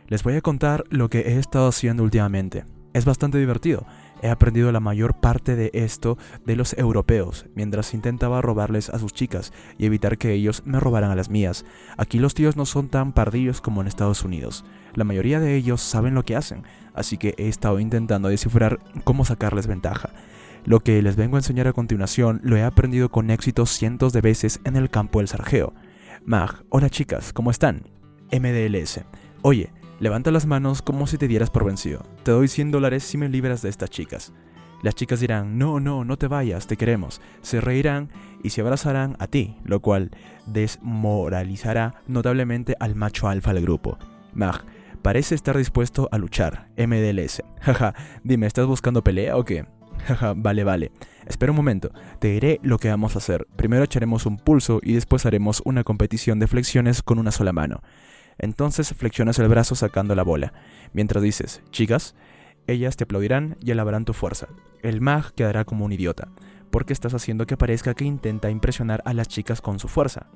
Les voy a contar lo que he estado haciendo últimamente. Es bastante divertido. He aprendido la mayor parte de esto de los europeos, mientras intentaba robarles a sus chicas y evitar que ellos me robaran a las mías. Aquí los tíos no son tan pardillos como en Estados Unidos. La mayoría de ellos saben lo que hacen, así que he estado intentando descifrar cómo sacarles ventaja. Lo que les vengo a enseñar a continuación lo he aprendido con éxito cientos de veces en el campo del sarjeo. Mag: hola chicas, ¿cómo están? MDLS: oye, levanta las manos como si te dieras por vencido. Te doy $100 si me libras de estas chicas. Las chicas dirán: no te vayas, te queremos. Se reirán y se abrazarán a ti, lo cual desmoralizará notablemente al macho alfa del grupo. Mag: parece estar dispuesto a luchar. MDLS: jaja, dime, ¿estás buscando pelea o qué? Jaja, vale. Espera un momento, te diré lo que vamos a hacer. Primero echaremos un pulso y después haremos una competición de flexiones con una sola mano. Entonces flexionas el brazo sacando la bola. Mientras dices: chicas, ellas te aplaudirán y alabarán tu fuerza. El mag quedará como un idiota. porque estás haciendo que parezca que intenta impresionar a las chicas con su fuerza.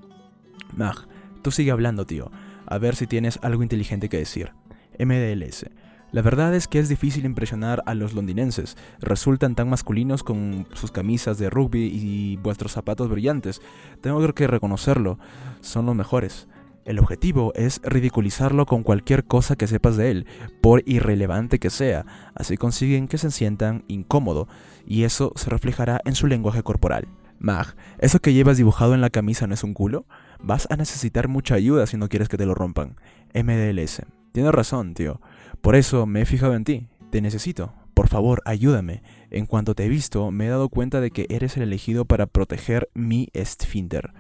Mag, tú sigue hablando, tío. A ver si tienes algo inteligente que decir. MDLS. La verdad es que es difícil impresionar a los londinenses. Resultan tan masculinos con sus camisas de rugby y vuestros zapatos brillantes. Tengo que reconocerlo. Son los mejores. El objetivo es ridiculizarlo con cualquier cosa que sepas de él, por irrelevante que sea. Así consiguen que se sientan incómodo, y eso se reflejará en su lenguaje corporal. Mag, ¿eso que llevas dibujado en la camisa no es un culo? Vas a necesitar mucha ayuda si no quieres que te lo rompan. MDLS. Tienes razón, tío. Por eso me he fijado en ti. Te necesito. Por favor, ayúdame. En cuanto te he visto, me he dado cuenta de que eres el elegido para proteger mi esfínter.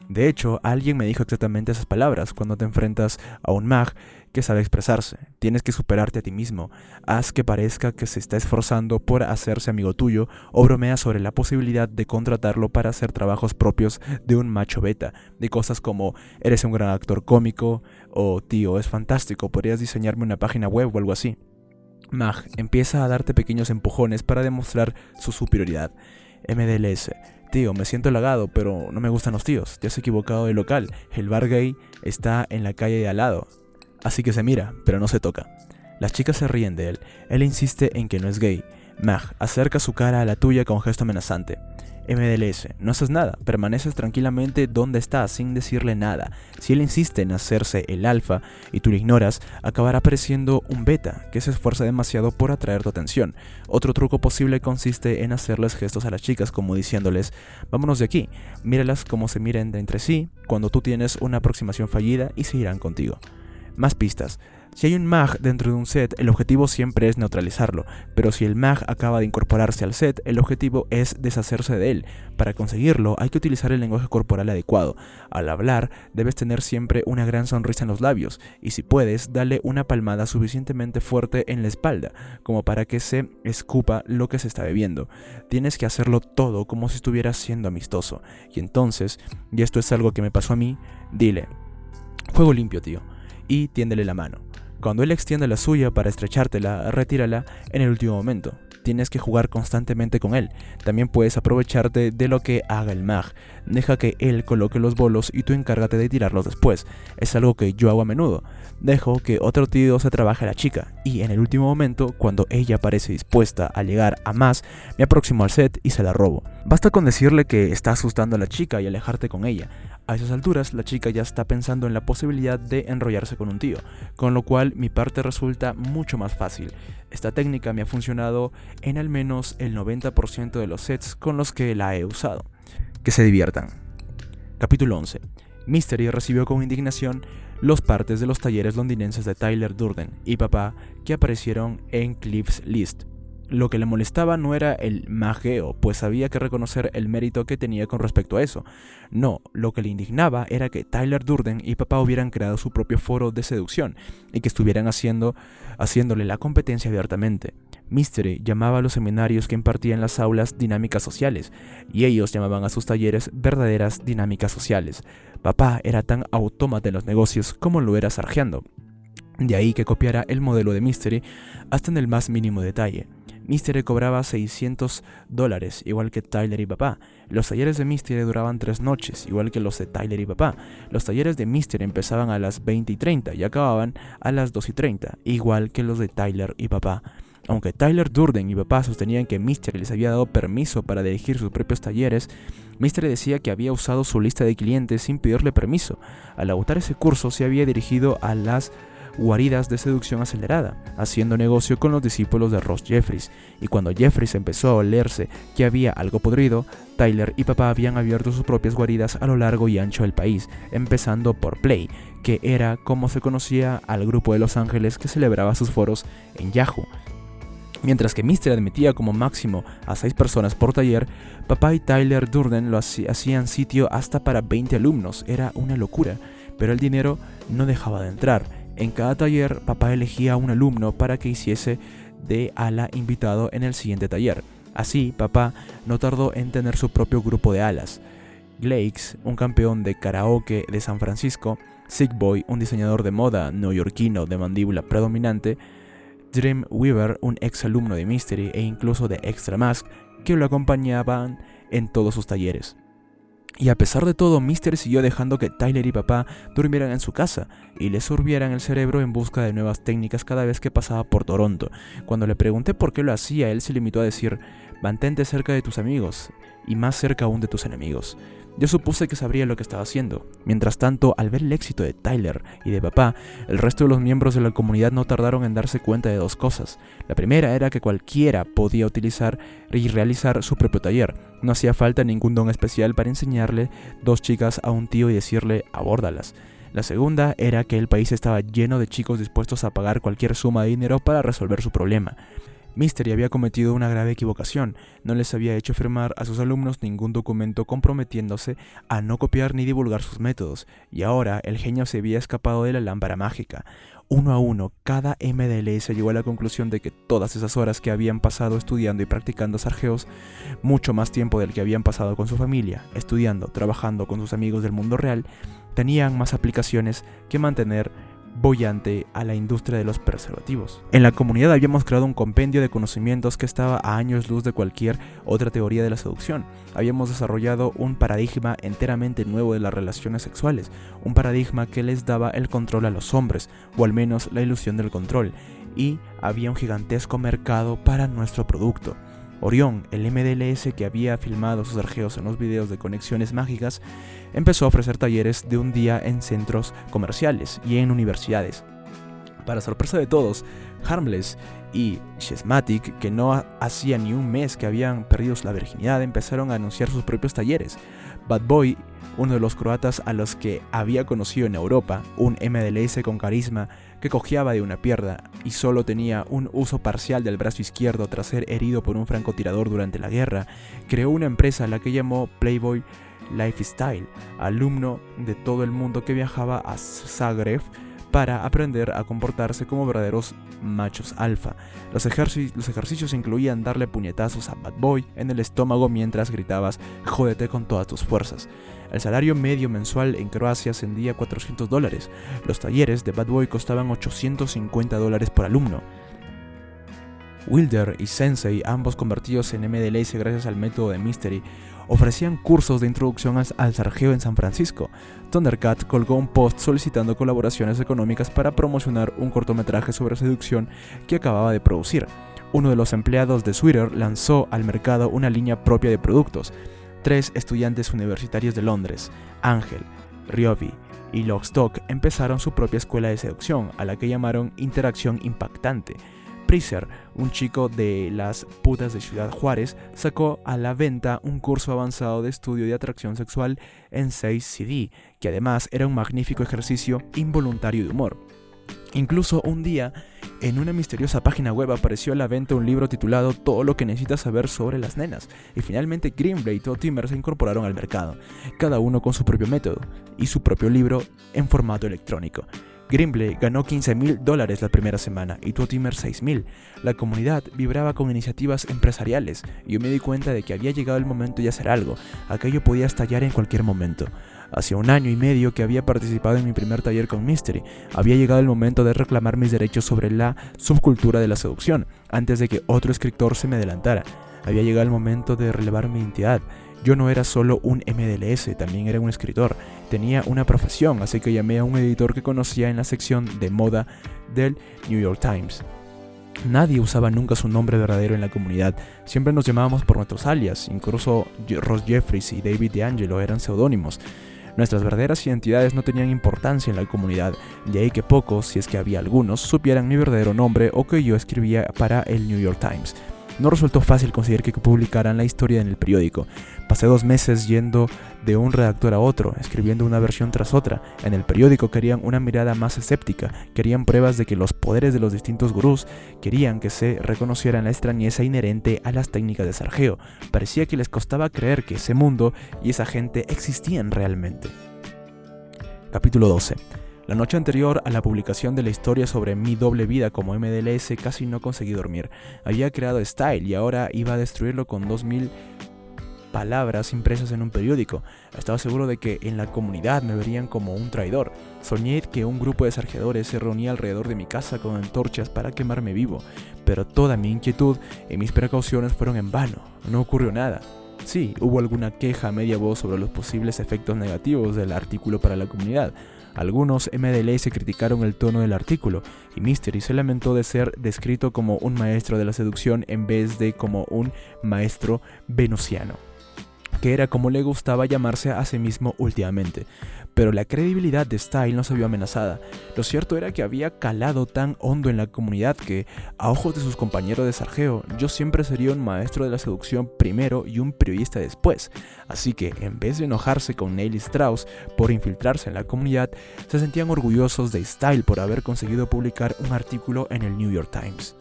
De hecho, alguien me dijo exactamente esas palabras. Cuando te enfrentas a un mag que sabe expresarse, tienes que superarte a ti mismo. Haz que parezca que se está esforzando por hacerse amigo tuyo, o bromea sobre la posibilidad de contratarlo para hacer trabajos propios de un macho beta, de cosas como eres un gran actor cómico, o tío, es fantástico, podrías diseñarme una página web o algo así. Mag empieza a darte pequeños empujones para demostrar su superioridad. MDLS. Tío, me siento halagado, pero no me gustan los tíos. Te has equivocado de local. El bar gay está en la calle de al lado. Así que se mira, pero no se toca. Las chicas se ríen de él. Él insiste en que no es gay. Mag acerca su cara a la tuya con gesto amenazante. MDLS, no haces nada, permaneces tranquilamente donde estás sin decirle nada. Si él insiste en hacerse el alfa y tú lo ignoras, acabará pareciendo un beta que se esfuerza demasiado por atraer tu atención. Otro truco posible consiste en hacerles gestos a las chicas como diciéndoles, vámonos de aquí, míralas como se miren de entre sí cuando tú tienes una aproximación fallida y se irán contigo. Más pistas. Si hay un mag dentro de un set, el objetivo siempre es neutralizarlo, pero si el mag acaba de incorporarse al set, el objetivo es deshacerse de él. Para conseguirlo, hay que utilizar el lenguaje corporal adecuado. Al hablar, debes tener siempre una gran sonrisa en los labios, y si puedes, dale una palmada suficientemente fuerte en la espalda, como para que se escupa lo que se está bebiendo. Tienes que hacerlo todo como si estuvieras siendo amistoso, y entonces, y esto es algo que me pasó a mí, dile, juego limpio, tío, y tiéndele la mano. Cuando él extienda la suya para estrechártela, retírala en el último momento. Tienes que jugar constantemente con él. También puedes aprovecharte de lo que haga el mag. Deja que él coloque los bolos y tú encárgate de tirarlos después. Es algo que yo hago a menudo. Dejo que otro tío se trabaje a la chica y en el último momento, cuando ella parece dispuesta a llegar a más, me aproximo al set y se la robo. Basta con decirle que está asustando a la chica y alejarte con ella. A esas alturas, la chica ya está pensando en la posibilidad de enrollarse con un tío, con lo cual mi parte resulta mucho más fácil. Esta técnica me ha funcionado en al menos el 90% de los sets con los que la he usado. Que se diviertan. Capítulo 11. Mystery recibió con indignación los partes de los talleres londinenses de Tyler Durden y papá que aparecieron en Cliff's List. Lo que le molestaba no era el magueo, pues había que reconocer el mérito que tenía con respecto a eso. No, lo que le indignaba era que Tyler Durden y papá hubieran creado su propio foro de seducción y que estuvieran haciéndole la competencia abiertamente. Mystery llamaba a los seminarios que impartía en las aulas dinámicas sociales, y ellos llamaban a sus talleres verdaderas dinámicas sociales. Papá era tan autómata en los negocios como lo era sarjeando. De ahí que copiara el modelo de Mystery hasta en el más mínimo detalle. Mystery cobraba $600, igual que Tyler y papá. Los talleres de Mystery duraban 3 noches, igual que los de Tyler y papá. Los talleres de Mystery empezaban a las 20:30 y acababan a las 2:30, igual que los de Tyler y papá. Aunque Tyler Durden y papá sostenían que Mystery les había dado permiso para dirigir sus propios talleres, Mystery decía que había usado su lista de clientes sin pedirle permiso. Al agotar ese curso se había dirigido a las guaridas de seducción acelerada, haciendo negocio con los discípulos de Ross Jeffries, y cuando Jeffries empezó a olerse que había algo podrido, Tyler y papá habían abierto sus propias guaridas a lo largo y ancho del país, empezando por Play, que era como se conocía al grupo de Los Ángeles que celebraba sus foros en Yahoo. Mientras que Mystery admitía como máximo a 6 personas por taller, papá y Tyler Durden lo hacían sitio hasta para 20 alumnos. Era una locura, pero el dinero no dejaba de entrar. En cada taller, papá elegía a un alumno para que hiciese de ala invitado en el siguiente taller. Así, papá no tardó en tener su propio grupo de alas. Glakes, un campeón de karaoke de San Francisco, Sick Boy, un diseñador de moda neoyorquino de mandíbula predominante, Dreamweaver, un ex alumno de Mystery e incluso de Extra Mask, que lo acompañaban en todos sus talleres. Y a pesar de todo, Mystery siguió dejando que Tyler y papá durmieran en su casa y le sorbieran el cerebro en busca de nuevas técnicas cada vez que pasaba por Toronto. Cuando le pregunté por qué lo hacía, él se limitó a decir: mantente cerca de tus amigos y más cerca aún de tus enemigos. Yo supuse que sabría lo que estaba haciendo. Mientras tanto, al ver el éxito de Tyler y de papá, el resto de los miembros de la comunidad no tardaron en darse cuenta de dos cosas. La primera era que cualquiera podía utilizar y realizar su propio taller. No hacía falta ningún don especial para enseñarle 2 chicas a un tío y decirle: abórdalas. La segunda era que el país estaba lleno de chicos dispuestos a pagar cualquier suma de dinero para resolver su problema. Mystery había cometido una grave equivocación. No les había hecho firmar a sus alumnos ningún documento comprometiéndose a no copiar ni divulgar sus métodos, y ahora el genio se había escapado de la lámpara mágica. Uno a uno, cada MDLS llegó a la conclusión de que todas esas horas que habían pasado estudiando y practicando sarjeos, mucho más tiempo del que habían pasado con su familia, estudiando, trabajando con sus amigos del mundo real, tenían más aplicaciones que mantener boyante a la industria de los preservativos. En la comunidad habíamos creado un compendio de conocimientos que estaba a años luz de cualquier otra teoría de la seducción. Habíamos desarrollado un paradigma enteramente nuevo de las relaciones sexuales, un paradigma que les daba el control a los hombres, o al menos la ilusión del control, y había un gigantesco mercado para nuestro producto. Orión, el MDLS que había filmado sus arjeos en los videos de conexiones mágicas, empezó a ofrecer talleres de un día en centros comerciales y en universidades. Para sorpresa de todos, Harmless y Chessmatic, que no hacía ni un mes que habían perdido la virginidad, empezaron a anunciar sus propios talleres. Bad Boy, uno de los croatas a los que había conocido en Europa, un MDLS con carisma que cojeaba de una pierna y solo tenía un uso parcial del brazo izquierdo tras ser herido por un francotirador durante la guerra, creó una empresa a la que llamó Playboy Lifestyle, alumno de todo el mundo que viajaba a Zagreb para aprender a comportarse como verdaderos machos alfa. Los ejercicios incluían darle puñetazos a Bad Boy en el estómago mientras gritabas "jódete" con todas tus fuerzas. El salario medio mensual en Croacia ascendía a $400. Los talleres de Bad Boy costaban $850 por alumno. Wilder y Sensei, ambos convertidos en MDLS gracias al método de Mystery, ofrecían cursos de introducción al sarjeo en San Francisco. Thundercat colgó un post solicitando colaboraciones económicas para promocionar un cortometraje sobre seducción que acababa de producir. Uno de los empleados de Twitter lanzó al mercado una línea propia de productos. 3 estudiantes universitarios de Londres, Ángel, Ryobi y Lockstock, empezaron su propia escuela de seducción, a la que llamaron Interacción Impactante. Pricer, un chico de las putas de Ciudad Juárez, sacó a la venta un curso avanzado de estudio de atracción sexual en 6 CD, que además era un magnífico ejercicio involuntario de humor. Incluso un día, en una misteriosa página web apareció a la venta un libro titulado Todo lo que necesitas saber sobre las nenas, y finalmente Greenblade y Todd Timmer se incorporaron al mercado, cada uno con su propio método y su propio libro en formato electrónico. Greenblade ganó $15,000 la primera semana y Todd Timmer $6,000. La comunidad vibraba con iniciativas empresariales y yo me di cuenta de que había llegado el momento de hacer algo. Aquello podía estallar en cualquier momento. Hacía 1 año y medio que había participado en mi primer taller con Mystery. Había llegado el momento de reclamar mis derechos sobre la subcultura de la seducción, antes de que otro escritor se me adelantara. Había llegado el momento de relevar mi identidad. Yo no era solo un MDLS, también era un escritor. Tenía una profesión, así que llamé a un editor que conocía en la sección de moda del New York Times. Nadie usaba nunca su nombre verdadero en la comunidad, siempre nos llamábamos por nuestros alias, incluso Ross Jeffries y David DeAngelo eran seudónimos. Nuestras verdaderas identidades no tenían importancia en la comunidad, de ahí que pocos, si es que había algunos, supieran mi verdadero nombre o que yo escribía para el New York Times. No resultó fácil conseguir que publicaran la historia en el periódico. Pasé 2 meses yendo de un redactor a otro, escribiendo una versión tras otra. En el periódico querían una mirada más escéptica, querían pruebas de que los poderes de los distintos gurús, querían que se reconociera la extrañeza inherente a las técnicas de sarjeo. Parecía que les costaba creer que ese mundo y esa gente existían realmente. Capítulo 12. La noche anterior a la publicación de la historia sobre mi doble vida como MDLS casi no conseguí dormir. Había creado Style y ahora iba a destruirlo con 2,000 palabras impresas en un periódico. Estaba seguro de que en la comunidad me verían como un traidor. Soñé que un grupo de sargedores se reunía alrededor de mi casa con antorchas para quemarme vivo, pero toda mi inquietud y mis precauciones fueron en vano. No ocurrió nada. Sí, hubo alguna queja a media voz sobre los posibles efectos negativos del artículo para la comunidad. Algunos MDLS criticaron el tono del artículo y Mystery se lamentó de ser descrito como un maestro de la seducción en vez de como un maestro venusiano, que era como le gustaba llamarse a sí mismo últimamente. Pero la credibilidad de Style no se vio amenazada. Lo cierto era que había calado tan hondo en la comunidad que, a ojos de sus compañeros de sargeo, yo siempre sería un maestro de la seducción primero y un periodista después. Así que, en vez de enojarse con Neil Strauss por infiltrarse en la comunidad, se sentían orgullosos de Style por haber conseguido publicar un artículo en el New York Times.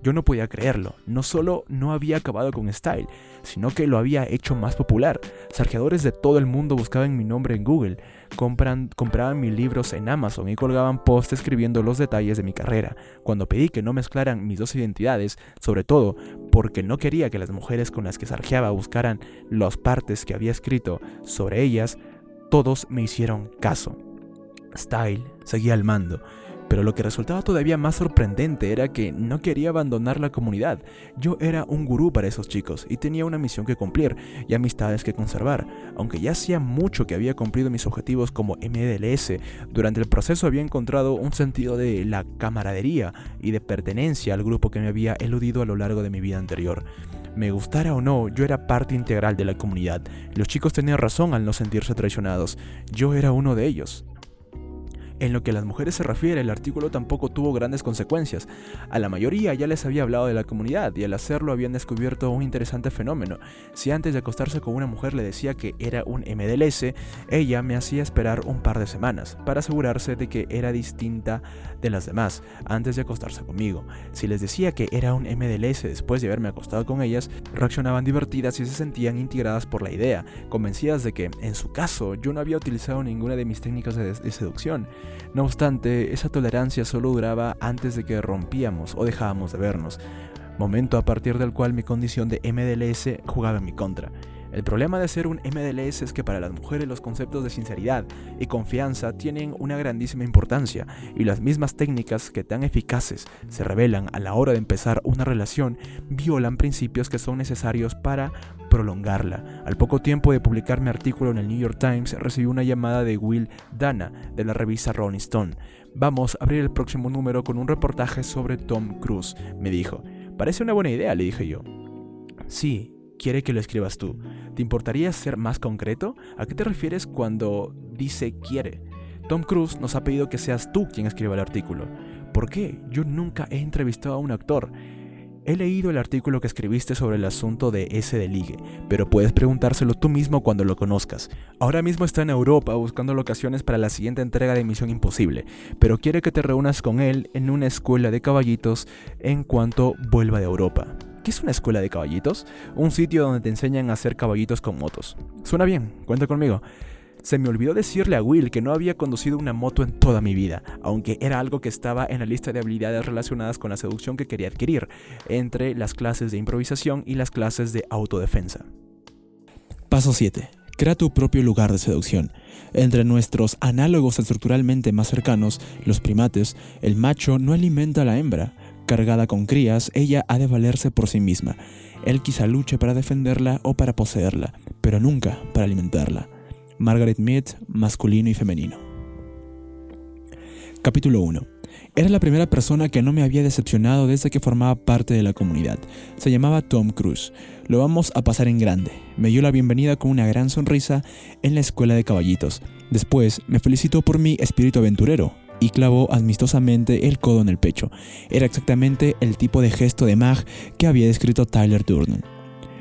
Yo no podía creerlo. No solo no había acabado con Style, sino que lo había hecho más popular. Sargeadores de todo el mundo buscaban mi nombre en Google, compraban mis libros en Amazon y colgaban posts escribiendo los detalles de mi carrera. Cuando pedí que no mezclaran mis dos identidades, sobre todo porque no quería que las mujeres con las que sargeaba buscaran las partes que había escrito sobre ellas, todos me hicieron caso. Style seguía al mando. Pero lo que resultaba todavía más sorprendente era que no quería abandonar la comunidad. Yo era un gurú para esos chicos y tenía una misión que cumplir y amistades que conservar. Aunque ya hacía mucho que había cumplido mis objetivos como MDLS, durante el proceso había encontrado un sentido de la camaradería y de pertenencia al grupo que me había eludido a lo largo de mi vida anterior. Me gustara o no, yo era parte integral de la comunidad. Los chicos tenían razón al no sentirse traicionados. Yo era uno de ellos. En lo que a las mujeres se refiere, el artículo tampoco tuvo grandes consecuencias. A la mayoría ya les había hablado de la comunidad y al hacerlo habían descubierto un interesante fenómeno. Si antes de acostarse con una mujer le decía que era un MDLS, ella me hacía esperar un par de semanas para asegurarse de que era distinta de las demás antes de acostarse conmigo. Si les decía que era un MDLS después de haberme acostado con ellas, reaccionaban divertidas y se sentían integradas por la idea, convencidas de que, en su caso, yo no había utilizado ninguna de mis técnicas de seducción. No obstante, esa tolerancia solo duraba antes de que rompíamos o dejábamos de vernos, momento a partir del cual mi condición de MDLS jugaba en mi contra. El problema de ser un MDLS es que para las mujeres los conceptos de sinceridad y confianza tienen una grandísima importancia y las mismas técnicas que tan eficaces se revelan a la hora de empezar una relación violan principios que son necesarios para prolongarla. Al poco tiempo de publicar mi artículo en el New York Times, recibí una llamada de Will Dana de la revista Rolling Stone. Vamos a abrir el próximo número con un reportaje sobre Tom Cruise, me dijo. Parece una buena idea, le dije yo. Sí. Quiere que lo escribas tú. ¿Te importaría ser más concreto? ¿A qué te refieres cuando dice quiere? Tom Cruise nos ha pedido que seas tú quien escriba el artículo. ¿Por qué? Yo nunca he entrevistado a un actor. He leído el artículo que escribiste sobre el asunto de ese de ligue, pero puedes preguntárselo tú mismo cuando lo conozcas. Ahora mismo está en Europa buscando locaciones para la siguiente entrega de Misión Imposible, pero quiere que te reúnas con él en una escuela de caballitos en cuanto vuelva de Europa. ¿Qué es una escuela de caballitos? Un sitio donde te enseñan a hacer caballitos con motos. Suena bien, cuenta conmigo. Se me olvidó decirle a Will que no había conducido una moto en toda mi vida, aunque era algo que estaba en la lista de habilidades relacionadas con la seducción que quería adquirir, entre las clases de improvisación y las clases de autodefensa. Paso 7. Crea tu propio lugar de seducción. Entre nuestros análogos estructuralmente más cercanos, los primates, el macho no alimenta a la hembra. Cargada con crías, ella ha de valerse por sí misma. Él quizá luche para defenderla o para poseerla, pero nunca para alimentarla. Margaret Mead, masculino y femenino. Capítulo 1. Era la primera persona que no me había decepcionado desde que formaba parte de la comunidad. Se llamaba Tom Cruise. Lo vamos a pasar en grande. Me dio la bienvenida con una gran sonrisa en la escuela de caballitos. Después me felicitó por mi espíritu aventurero y clavó amistosamente el codo en el pecho. Era exactamente el tipo de gesto de mag que había descrito Tyler Durden.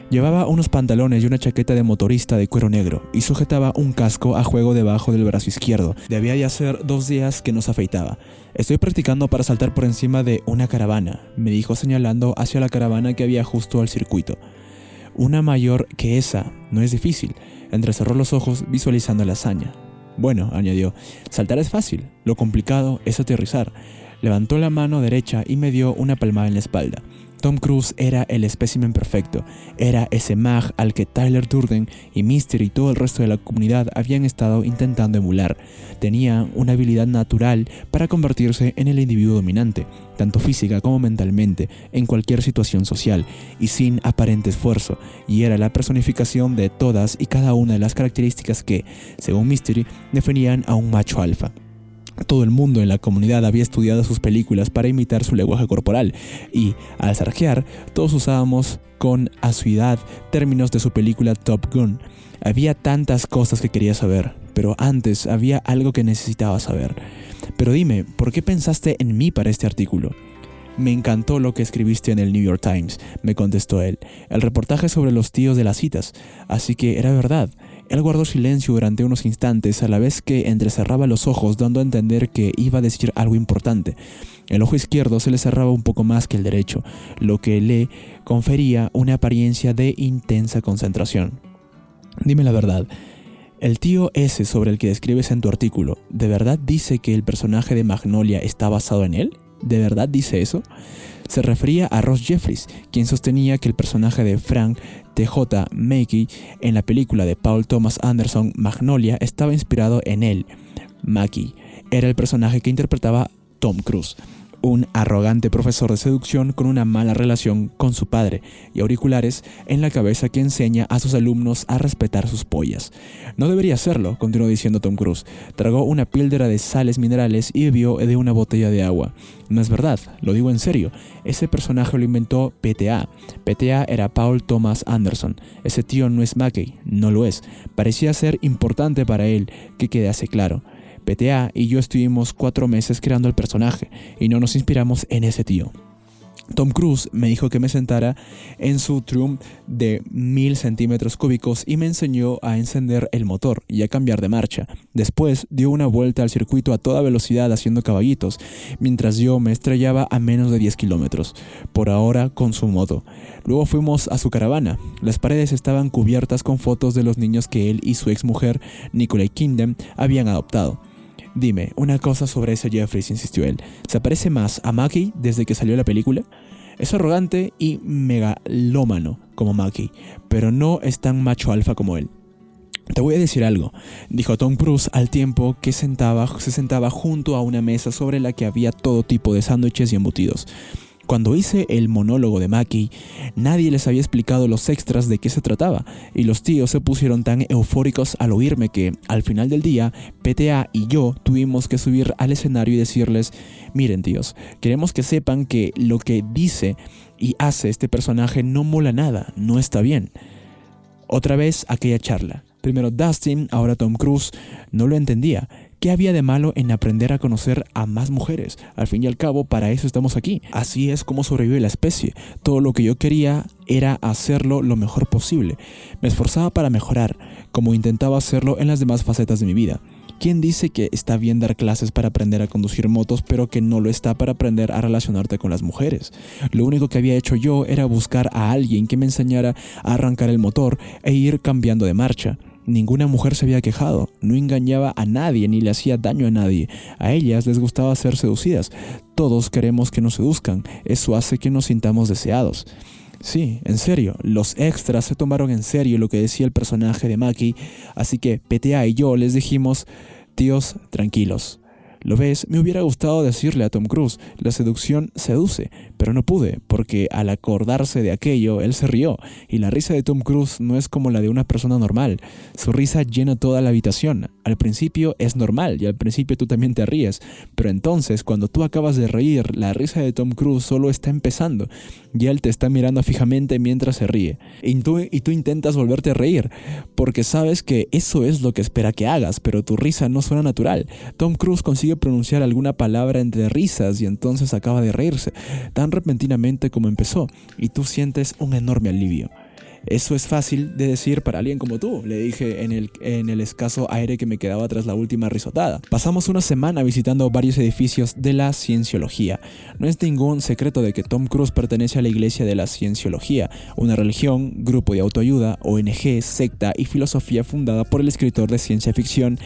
Llevaba unos pantalones y una chaqueta de motorista de cuero negro y sujetaba un casco a juego debajo del brazo izquierdo. Debía de hacer 2 días que no se afeitaba. Estoy practicando para saltar por encima de una caravana, me dijo señalando hacia la caravana que había justo al circuito. Una mayor que esa, no es difícil. Entrecerró los ojos visualizando la hazaña. Bueno, añadió, saltar es fácil, lo complicado es aterrizar. Levantó la mano derecha y me dio una palmada en la espalda. Tom Cruise era el espécimen perfecto, era ese mag al que Tyler Durden y Mystery y todo el resto de la comunidad habían estado intentando emular. Tenía una habilidad natural para convertirse en el individuo dominante, tanto física como mentalmente, en cualquier situación social, y sin aparente esfuerzo, y era la personificación de todas y cada una de las características que, según Mystery, definían a un macho alfa. Todo el mundo en la comunidad había estudiado sus películas para imitar su lenguaje corporal y, al zarjear, todos usábamos con asiduidad términos de su película Top Gun. Había tantas cosas que quería saber, pero antes había algo que necesitaba saber. Pero dime, ¿por qué pensaste en mí para este artículo? Me encantó lo que escribiste en el New York Times, me contestó él. El reportaje sobre los tíos de las citas. Así que era verdad. Él guardó silencio durante unos instantes a la vez que entrecerraba los ojos dando a entender que iba a decir algo importante. El ojo izquierdo se le cerraba un poco más que el derecho, lo que le confería una apariencia de intensa concentración. Dime la verdad, el tío ese sobre el que describes en tu artículo, ¿de verdad dice que el personaje de Magnolia está basado en él? ¿De verdad dice eso? Se refería a Ross Jeffries, quien sostenía que el personaje de Frank T.J. Mackey en la película de Paul Thomas Anderson, Magnolia, estaba inspirado en él. Mackey era el personaje que interpretaba Tom Cruise, un arrogante profesor de seducción con una mala relación con su padre y auriculares en la cabeza que enseña a sus alumnos a respetar sus pollas. No debería hacerlo, continuó diciendo Tom Cruise. Tragó una píldora de sales minerales y bebió de una botella de agua. No es verdad, lo digo en serio. Ese personaje lo inventó PTA. PTA era Paul Thomas Anderson. Ese tío no es Mackey, no lo es. Parecía ser importante para él que quedase claro. PTA y yo estuvimos 4 meses creando el personaje y no nos inspiramos en ese tío. Tom Cruise me dijo que me sentara en su Triumph de 1000 centímetros cúbicos y me enseñó a encender el motor y a cambiar de marcha. Después dio una vuelta al circuito a toda velocidad haciendo caballitos, mientras yo me estrellaba a menos de 10 kilómetros, por hora con su moto. Luego fuimos a su caravana. Las paredes estaban cubiertas con fotos de los niños que él y su exmujer, Nicole Kidman, habían adoptado. Dime, una cosa sobre ese Jeffries, insistió él. ¿Se parece más a Mackey desde que salió la película? Es arrogante y megalómano como Mackey, pero no es tan macho alfa como él. Te voy a decir algo, dijo Tom Cruise al tiempo que se sentaba junto a una mesa sobre la que había todo tipo de sándwiches y embutidos. Cuando hice el monólogo de Mackey, nadie les había explicado los extras de qué se trataba, y los tíos se pusieron tan eufóricos al oírme que, al final del día, PTA y yo tuvimos que subir al escenario y decirles: miren tíos, queremos que sepan que lo que dice y hace este personaje no mola nada, no está bien. Otra vez aquella charla. Primero Dustin, ahora Tom Cruise, no lo entendía. ¿Qué había de malo en aprender a conocer a más mujeres? Al fin y al cabo, para eso estamos aquí. Así es como sobrevive la especie. Todo lo que yo quería era hacerlo lo mejor posible. Me esforzaba para mejorar, como intentaba hacerlo en las demás facetas de mi vida. ¿Quién dice que está bien dar clases para aprender a conducir motos, pero que no lo está para aprender a relacionarte con las mujeres? Lo único que había hecho yo era buscar a alguien que me enseñara a arrancar el motor e ir cambiando de marcha. Ninguna mujer se había quejado, no engañaba a nadie ni le hacía daño a nadie. A ellas les gustaba ser seducidas. Todos queremos que nos seduzcan, eso hace que nos sintamos deseados. Sí, en serio, los extras se tomaron en serio lo que decía el personaje de Mackey, así que PTA y yo les dijimos: tíos, tranquilos. ¿Lo ves? Me hubiera gustado decirle a Tom Cruise: la seducción seduce, pero no pude, porque al acordarse de aquello, él se rió, y la risa de Tom Cruise no es como la de una persona normal. Su risa llena toda la habitación. Al principio es normal, y al principio tú también te ríes, pero entonces, cuando tú acabas de reír, la risa de Tom Cruise solo está empezando, y él te está mirando fijamente mientras se ríe. Y tú intentas volverte a reír, porque sabes que eso es lo que espera que hagas, pero tu risa no suena natural. Tom Cruise consigue pronunciar alguna palabra entre risas y entonces acaba de reírse, tan repentinamente como empezó, y tú sientes un enorme alivio. Eso es fácil de decir para alguien como tú, le dije en el escaso aire que me quedaba tras la última risotada. Pasamos una semana visitando varios edificios de la cienciología. No es ningún secreto de que Tom Cruise pertenece a la Iglesia de la Cienciología, una religión, grupo de autoayuda, ONG, secta y filosofía fundada por el escritor de ciencia ficción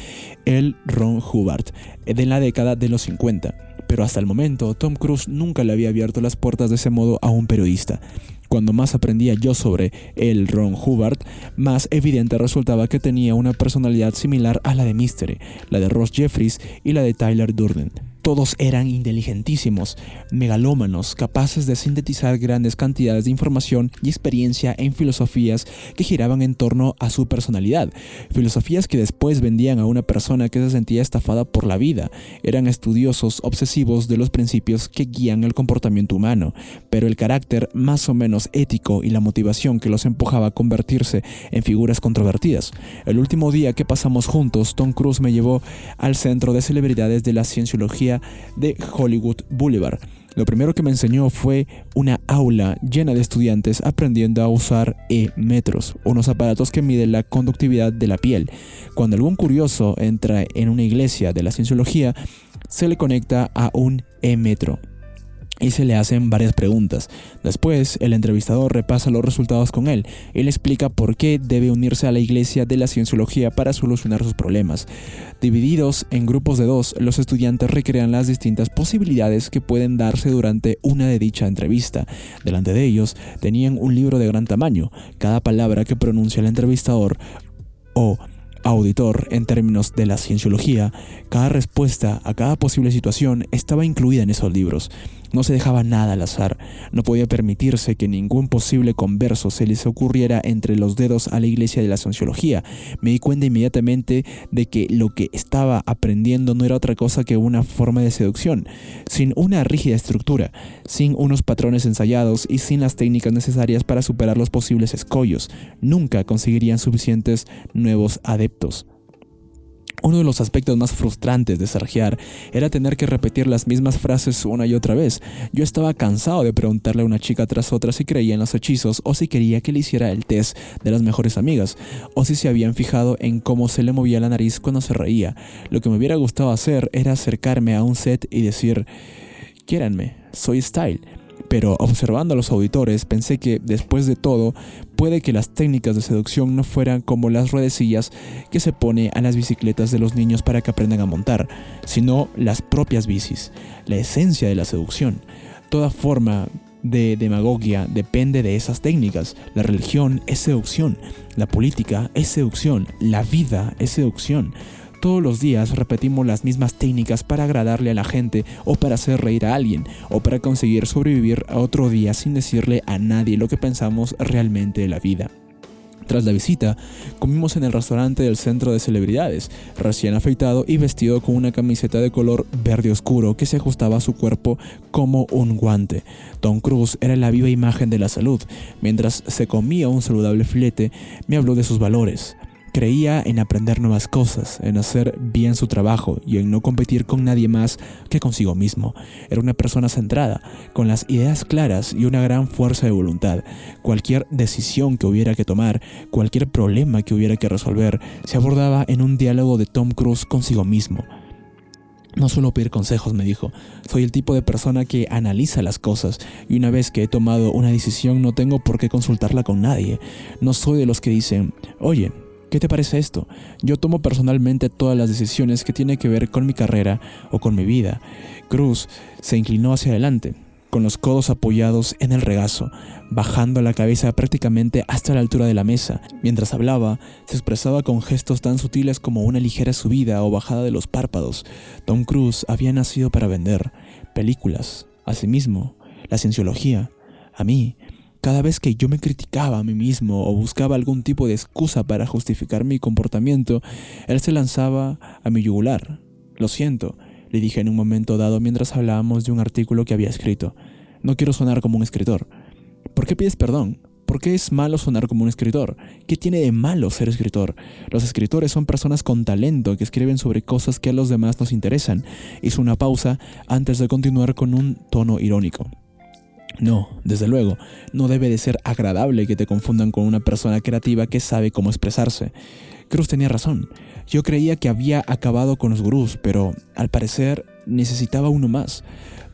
L. Ron Hubbard de la década de los 50. pero hasta el momento Tom Cruise nunca le había abierto las puertas de ese modo a un periodista. Cuando más aprendía yo sobre el Ron Hubbard, más evidente resultaba que tenía una personalidad similar a la de Mystery, la de Ross Jeffries y la de Tyler Durden. Todos eran inteligentísimos, megalómanos, capaces de sintetizar grandes cantidades de información y experiencia en filosofías que giraban en torno a su personalidad. Filosofías que después vendían a una persona que se sentía estafada por la vida. Eran estudiosos obsesivos de los principios que guían el comportamiento humano, pero el carácter más o menos ético y la motivación que los empujaba a convertirse en figuras controvertidas. El último día que pasamos juntos, Tom Cruise me llevó al centro de celebridades de la cienciología de Hollywood Boulevard. Lo primero que me enseñó fue una aula llena de estudiantes aprendiendo a usar e-metros, unos aparatos que miden la conductividad de la piel. Cuando algún curioso entra en una iglesia de la cienciología, se le conecta a un e-metro y se le hacen varias preguntas. Después, el entrevistador repasa los resultados con él y le explica por qué debe unirse a la iglesia de la cienciología para solucionar sus problemas. Divididos en grupos de 2, los estudiantes recrean las distintas posibilidades que pueden darse durante una de dicha entrevista. Delante de ellos tenían un libro de gran tamaño. Cada palabra que pronuncia el entrevistador o auditor en términos de la cienciología, cada respuesta a cada posible situación estaba incluida en esos libros. No se dejaba nada al azar. No podía permitirse que ningún posible converso se les ocurriera entre los dedos a la iglesia de la cienciología. Me di cuenta inmediatamente de que lo que estaba aprendiendo no era otra cosa que una forma de seducción, sin una rígida estructura, sin unos patrones ensayados y sin las técnicas necesarias para superar los posibles escollos. Nunca conseguirían suficientes nuevos adeptos. Uno de los aspectos más frustrantes de sarjear era tener que repetir las mismas frases una y otra vez. Yo estaba cansado de preguntarle a una chica tras otra si creía en los hechizos o si quería que le hiciera el test de las mejores amigas o si se habían fijado en cómo se le movía la nariz cuando se reía. Lo que me hubiera gustado hacer era acercarme a un set y decir: «Quiéranme, soy Style». Pero observando a los auditores pensé que, después de todo, puede que las técnicas de seducción no fueran como las ruedecillas que se pone a las bicicletas de los niños para que aprendan a montar, sino las propias bicis, la esencia de la seducción. Toda forma de demagogia depende de esas técnicas. La religión es seducción, la política es seducción, la vida es seducción. Todos los días repetimos las mismas técnicas para agradarle a la gente o para hacer reír a alguien o para conseguir sobrevivir a otro día sin decirle a nadie lo que pensamos realmente de la vida. Tras la visita, comimos en el restaurante del centro de celebridades, recién afeitado y vestido con una camiseta de color verde oscuro que se ajustaba a su cuerpo como un guante. Tom Cruise era la viva imagen de la salud. Mientras se comía un saludable filete, me habló de sus valores. Creía en aprender nuevas cosas, en hacer bien su trabajo y en no competir con nadie más que consigo mismo. Era una persona centrada, con las ideas claras y una gran fuerza de voluntad. Cualquier decisión que hubiera que tomar, cualquier problema que hubiera que resolver, se abordaba en un diálogo de Tom Cruise consigo mismo. No suelo pedir consejos, me dijo. Soy el tipo de persona que analiza las cosas y una vez que he tomado una decisión no tengo por qué consultarla con nadie. No soy de los que dicen: «Oye, ¿qué te parece esto?». Yo tomo personalmente todas las decisiones que tienen que ver con mi carrera o con mi vida. Cruz se inclinó hacia adelante, con los codos apoyados en el regazo, bajando la cabeza prácticamente hasta la altura de la mesa. Mientras hablaba, se expresaba con gestos tan sutiles como una ligera subida o bajada de los párpados. Tom Cruise había nacido para vender películas, a sí mismo, la cienciología, a mí. Cada vez que yo me criticaba a mí mismo o buscaba algún tipo de excusa para justificar mi comportamiento, él se lanzaba a mi yugular. «Lo siento», le dije en un momento dado mientras hablábamos de un artículo que había escrito. «No quiero sonar como un escritor». «¿Por qué pides perdón? ¿Por qué es malo sonar como un escritor? ¿Qué tiene de malo ser escritor? Los escritores son personas con talento que escriben sobre cosas que a los demás nos interesan». Hizo una pausa antes de continuar con un tono irónico. «No, desde luego, no debe de ser agradable que te confundan con una persona creativa que sabe cómo expresarse». Cruz tenía razón. Yo creía que había acabado con los gurús, pero al parecer necesitaba uno más.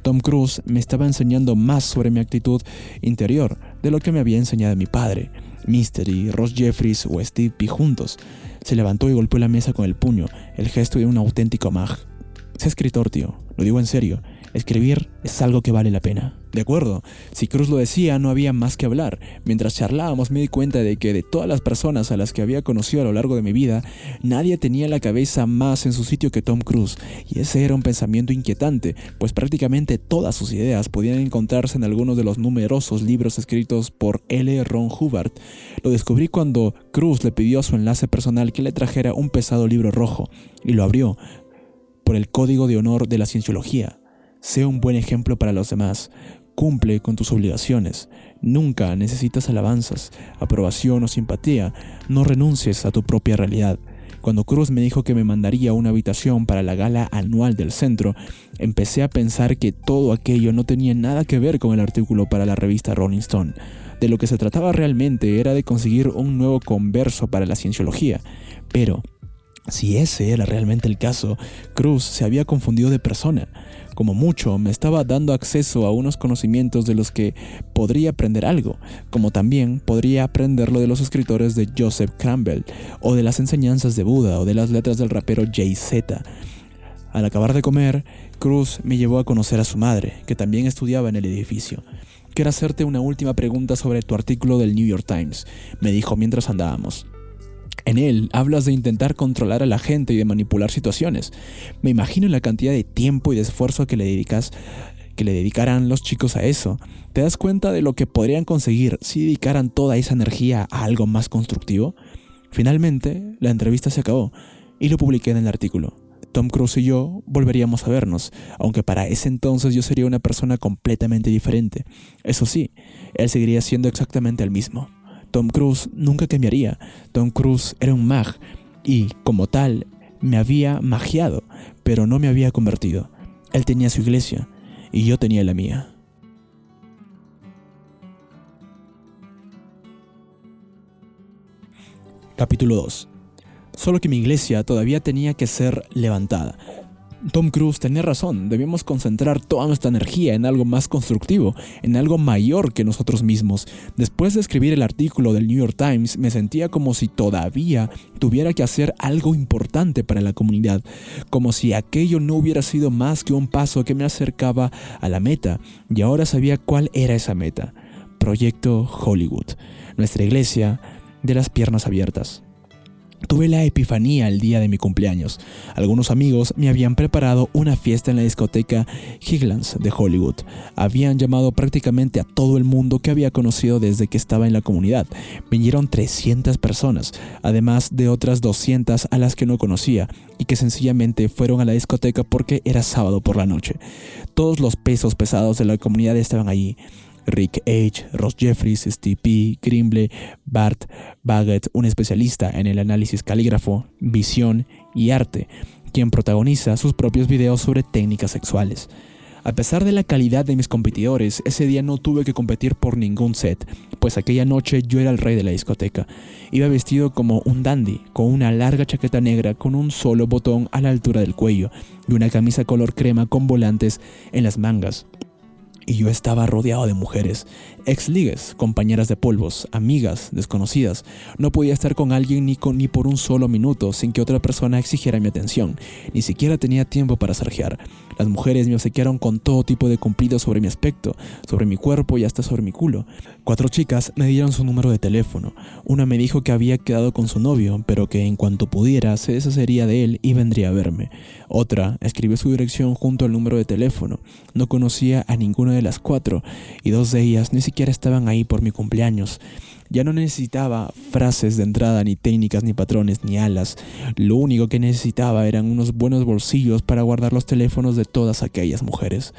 Tom Cruise me estaba enseñando más sobre mi actitud interior de lo que me había enseñado mi padre, Mystery, Ross Jeffries o Steve P. juntos. Se levantó y golpeó la mesa con el puño, el gesto de un auténtico mag. «Sé escritor, tío, lo digo en serio. Escribir es algo que vale la pena. De acuerdo, si Cruz lo decía, no había más que hablar. Mientras charlábamos me di cuenta de que de todas las personas a las que había conocido a lo largo de mi vida, nadie tenía la cabeza más en su sitio que Tom Cruise. Y ese era un pensamiento inquietante, pues prácticamente todas sus ideas podían encontrarse en algunos de los numerosos libros escritos por L. Ron Hubbard. Lo descubrí cuando Cruz le pidió a su enlace personal que le trajera un pesado libro rojo, y lo abrió por el Código de Honor de la Cienciología. Sé un buen ejemplo para los demás. Cumple con tus obligaciones. Nunca necesitas alabanzas, aprobación o simpatía. No renuncies a tu propia realidad. Cuando Cruz me dijo que me mandaría una habitación para la gala anual del centro, empecé a pensar que todo aquello no tenía nada que ver con el artículo para la revista Rolling Stone. De lo que se trataba realmente era de conseguir un nuevo converso para la cienciología. Pero si ese era realmente el caso, Cruz se había confundido de persona. Como mucho, me estaba dando acceso a unos conocimientos de los que podría aprender algo, como también podría aprenderlo de los escritores de Joseph Campbell, o de las enseñanzas de Buda, o de las letras del rapero Jay-Z. Al acabar de comer, Cruz me llevó a conocer a su madre, que también estudiaba en el edificio. Quiero hacerte una última pregunta sobre tu artículo del New York Times, me dijo mientras andábamos. En él hablas de intentar controlar a la gente y de manipular situaciones. Me imagino la cantidad de tiempo y de esfuerzo que le dedicarán los chicos a eso. ¿Te das cuenta de lo que podrían conseguir si dedicaran toda esa energía a algo más constructivo? Finalmente, la entrevista se acabó y lo publiqué en el artículo. Tom Cruise y yo volveríamos a vernos, aunque para ese entonces yo sería una persona completamente diferente. Eso sí, él seguiría siendo exactamente el mismo. Tom Cruise nunca cambiaría. Tom Cruise era un mag y, como tal, me había magiado, pero no me había convertido. Él tenía su iglesia y yo tenía la mía. Capítulo 2. Solo que mi iglesia todavía tenía que ser levantada. Tom Cruise tenía razón, debíamos concentrar toda nuestra energía en algo más constructivo, en algo mayor que nosotros mismos. Después de escribir el artículo del New York Times, me sentía como si todavía tuviera que hacer algo importante para la comunidad, como si aquello no hubiera sido más que un paso que me acercaba a la meta, y ahora sabía cuál era esa meta. Proyecto Hollywood, nuestra iglesia de las piernas abiertas. Tuve la epifanía el día de mi cumpleaños. Algunos amigos me habían preparado una fiesta en la discoteca Highlands de Hollywood. Habían llamado prácticamente a todo el mundo que había conocido desde que estaba en la comunidad. Vinieron 300 personas, además de otras 200 a las que no conocía y que sencillamente fueron a la discoteca porque era sábado por la noche. Todos los pesos pesados de la comunidad estaban allí. Rick H., Ross Jeffries, Steve P., Grimble, Bart Baggett, un especialista en el análisis calígrafo, visión y arte, quien protagoniza sus propios videos sobre técnicas sexuales. A pesar de la calidad de mis competidores, ese día no tuve que competir por ningún set, pues aquella noche yo era el rey de la discoteca. Iba vestido como un dandy, con una larga chaqueta negra con un solo botón a la altura del cuello y una camisa color crema con volantes en las mangas. Y yo estaba rodeado de mujeres, ex-ligues, compañeras de polvos, amigas, desconocidas. No podía estar con alguien ni por un solo minuto sin que otra persona exigiera mi atención. Ni siquiera tenía tiempo para sarjear. Las mujeres me obsequiaron con todo tipo de cumplidos sobre mi aspecto, sobre mi cuerpo y hasta sobre mi culo. 4 chicas me dieron su número de teléfono. Una me dijo que había quedado con su novio, pero que en cuanto pudiera se deshacería de él y vendría a verme. Otra escribió su dirección junto al número de teléfono. No conocía a ninguna de las 4 y 2 de ellas ni siquiera estaban ahí por mi cumpleaños. Ya no necesitaba frases de entrada, ni técnicas, ni patrones, ni alas. Lo único que necesitaba eran unos buenos bolsillos para guardar los teléfonos de todas aquellas mujeres.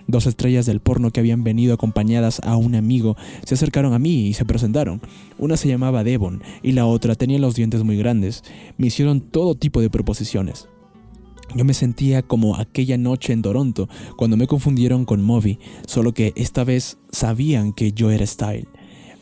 2 estrellas del porno que habían venido acompañadas a un amigo se acercaron a mí y se presentaron. Una se llamaba Devon y la otra tenía los dientes muy grandes. Me hicieron todo tipo de proposiciones. Yo me sentía como aquella noche en Toronto, cuando me confundieron con Moby, solo que esta vez sabían que yo era Style.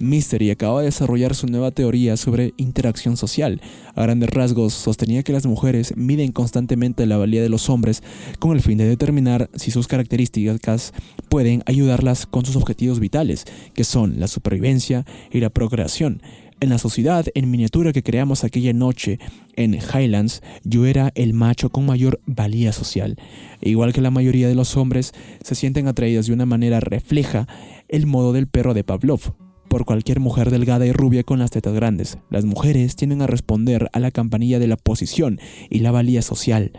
Mystery acaba de desarrollar su nueva teoría sobre interacción social. A grandes rasgos, sostenía que las mujeres miden constantemente la valía de los hombres con el fin de determinar si sus características pueden ayudarlas con sus objetivos vitales, que son la supervivencia y la procreación. En la sociedad en miniatura que creamos aquella noche en Highlands, yo era el macho con mayor valía social. E igual que la mayoría de los hombres, se sienten atraídos de una manera refleja el modo del perro de Pavlov por cualquier mujer delgada y rubia con las tetas grandes. Las mujeres tienden a responder a la campanilla de la posición y la valía social.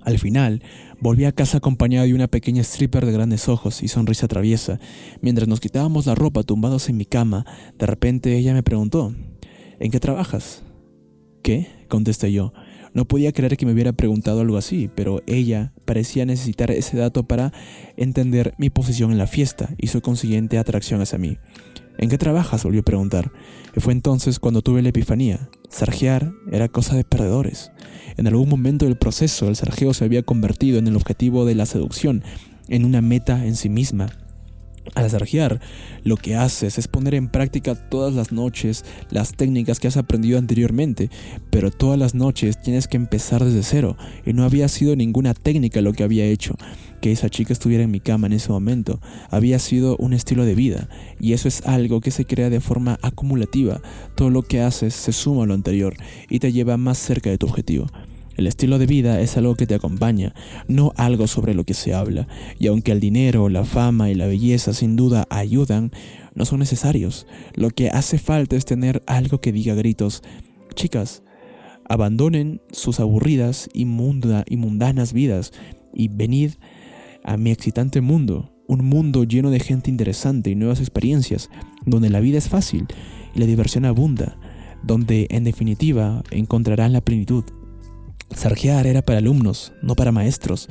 Al final, volví a casa acompañado de una pequeña stripper de grandes ojos y sonrisa traviesa. Mientras nos quitábamos la ropa tumbados en mi cama, de repente ella me preguntó: ¿en qué trabajas? ¿Qué?, contesté yo. No podía creer que me hubiera preguntado algo así, pero ella parecía necesitar ese dato para entender mi posición en la fiesta y su consiguiente atracción hacia mí. ¿En qué trabajas?, volvió a preguntar. Y fue entonces cuando tuve la epifanía. Sarjear era cosa de perdedores. En algún momento del proceso, el sarjeo se había convertido en el objetivo de la seducción, en una meta en sí misma. Al sarjear, lo que haces es poner en práctica todas las noches las técnicas que has aprendido anteriormente, pero todas las noches tienes que empezar desde cero, y no había sido ninguna técnica lo que había hecho que esa chica estuviera en mi cama en ese momento. Había sido un estilo de vida, y eso es algo que se crea de forma acumulativa. Todo lo que haces se suma a lo anterior y te lleva más cerca de tu objetivo. El estilo de vida es algo que te acompaña, no algo sobre lo que se habla. Y aunque el dinero, la fama y la belleza sin duda ayudan, no son necesarios. Lo que hace falta es tener algo que diga a gritos: chicas, abandonen sus aburridas y mundanas vidas y venid a mi excitante mundo. Un mundo lleno de gente interesante y nuevas experiencias, donde la vida es fácil y la diversión abunda, donde en definitiva encontrarán la plenitud. Sarjear era para alumnos, no para maestros.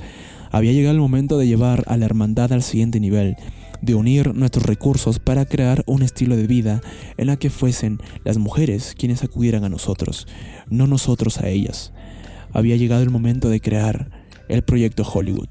Había llegado el momento de llevar a la hermandad al siguiente nivel, de unir nuestros recursos para crear un estilo de vida en la que fuesen las mujeres quienes acudieran a nosotros, no nosotros a ellas. Había llegado el momento de crear el proyecto Hollywood.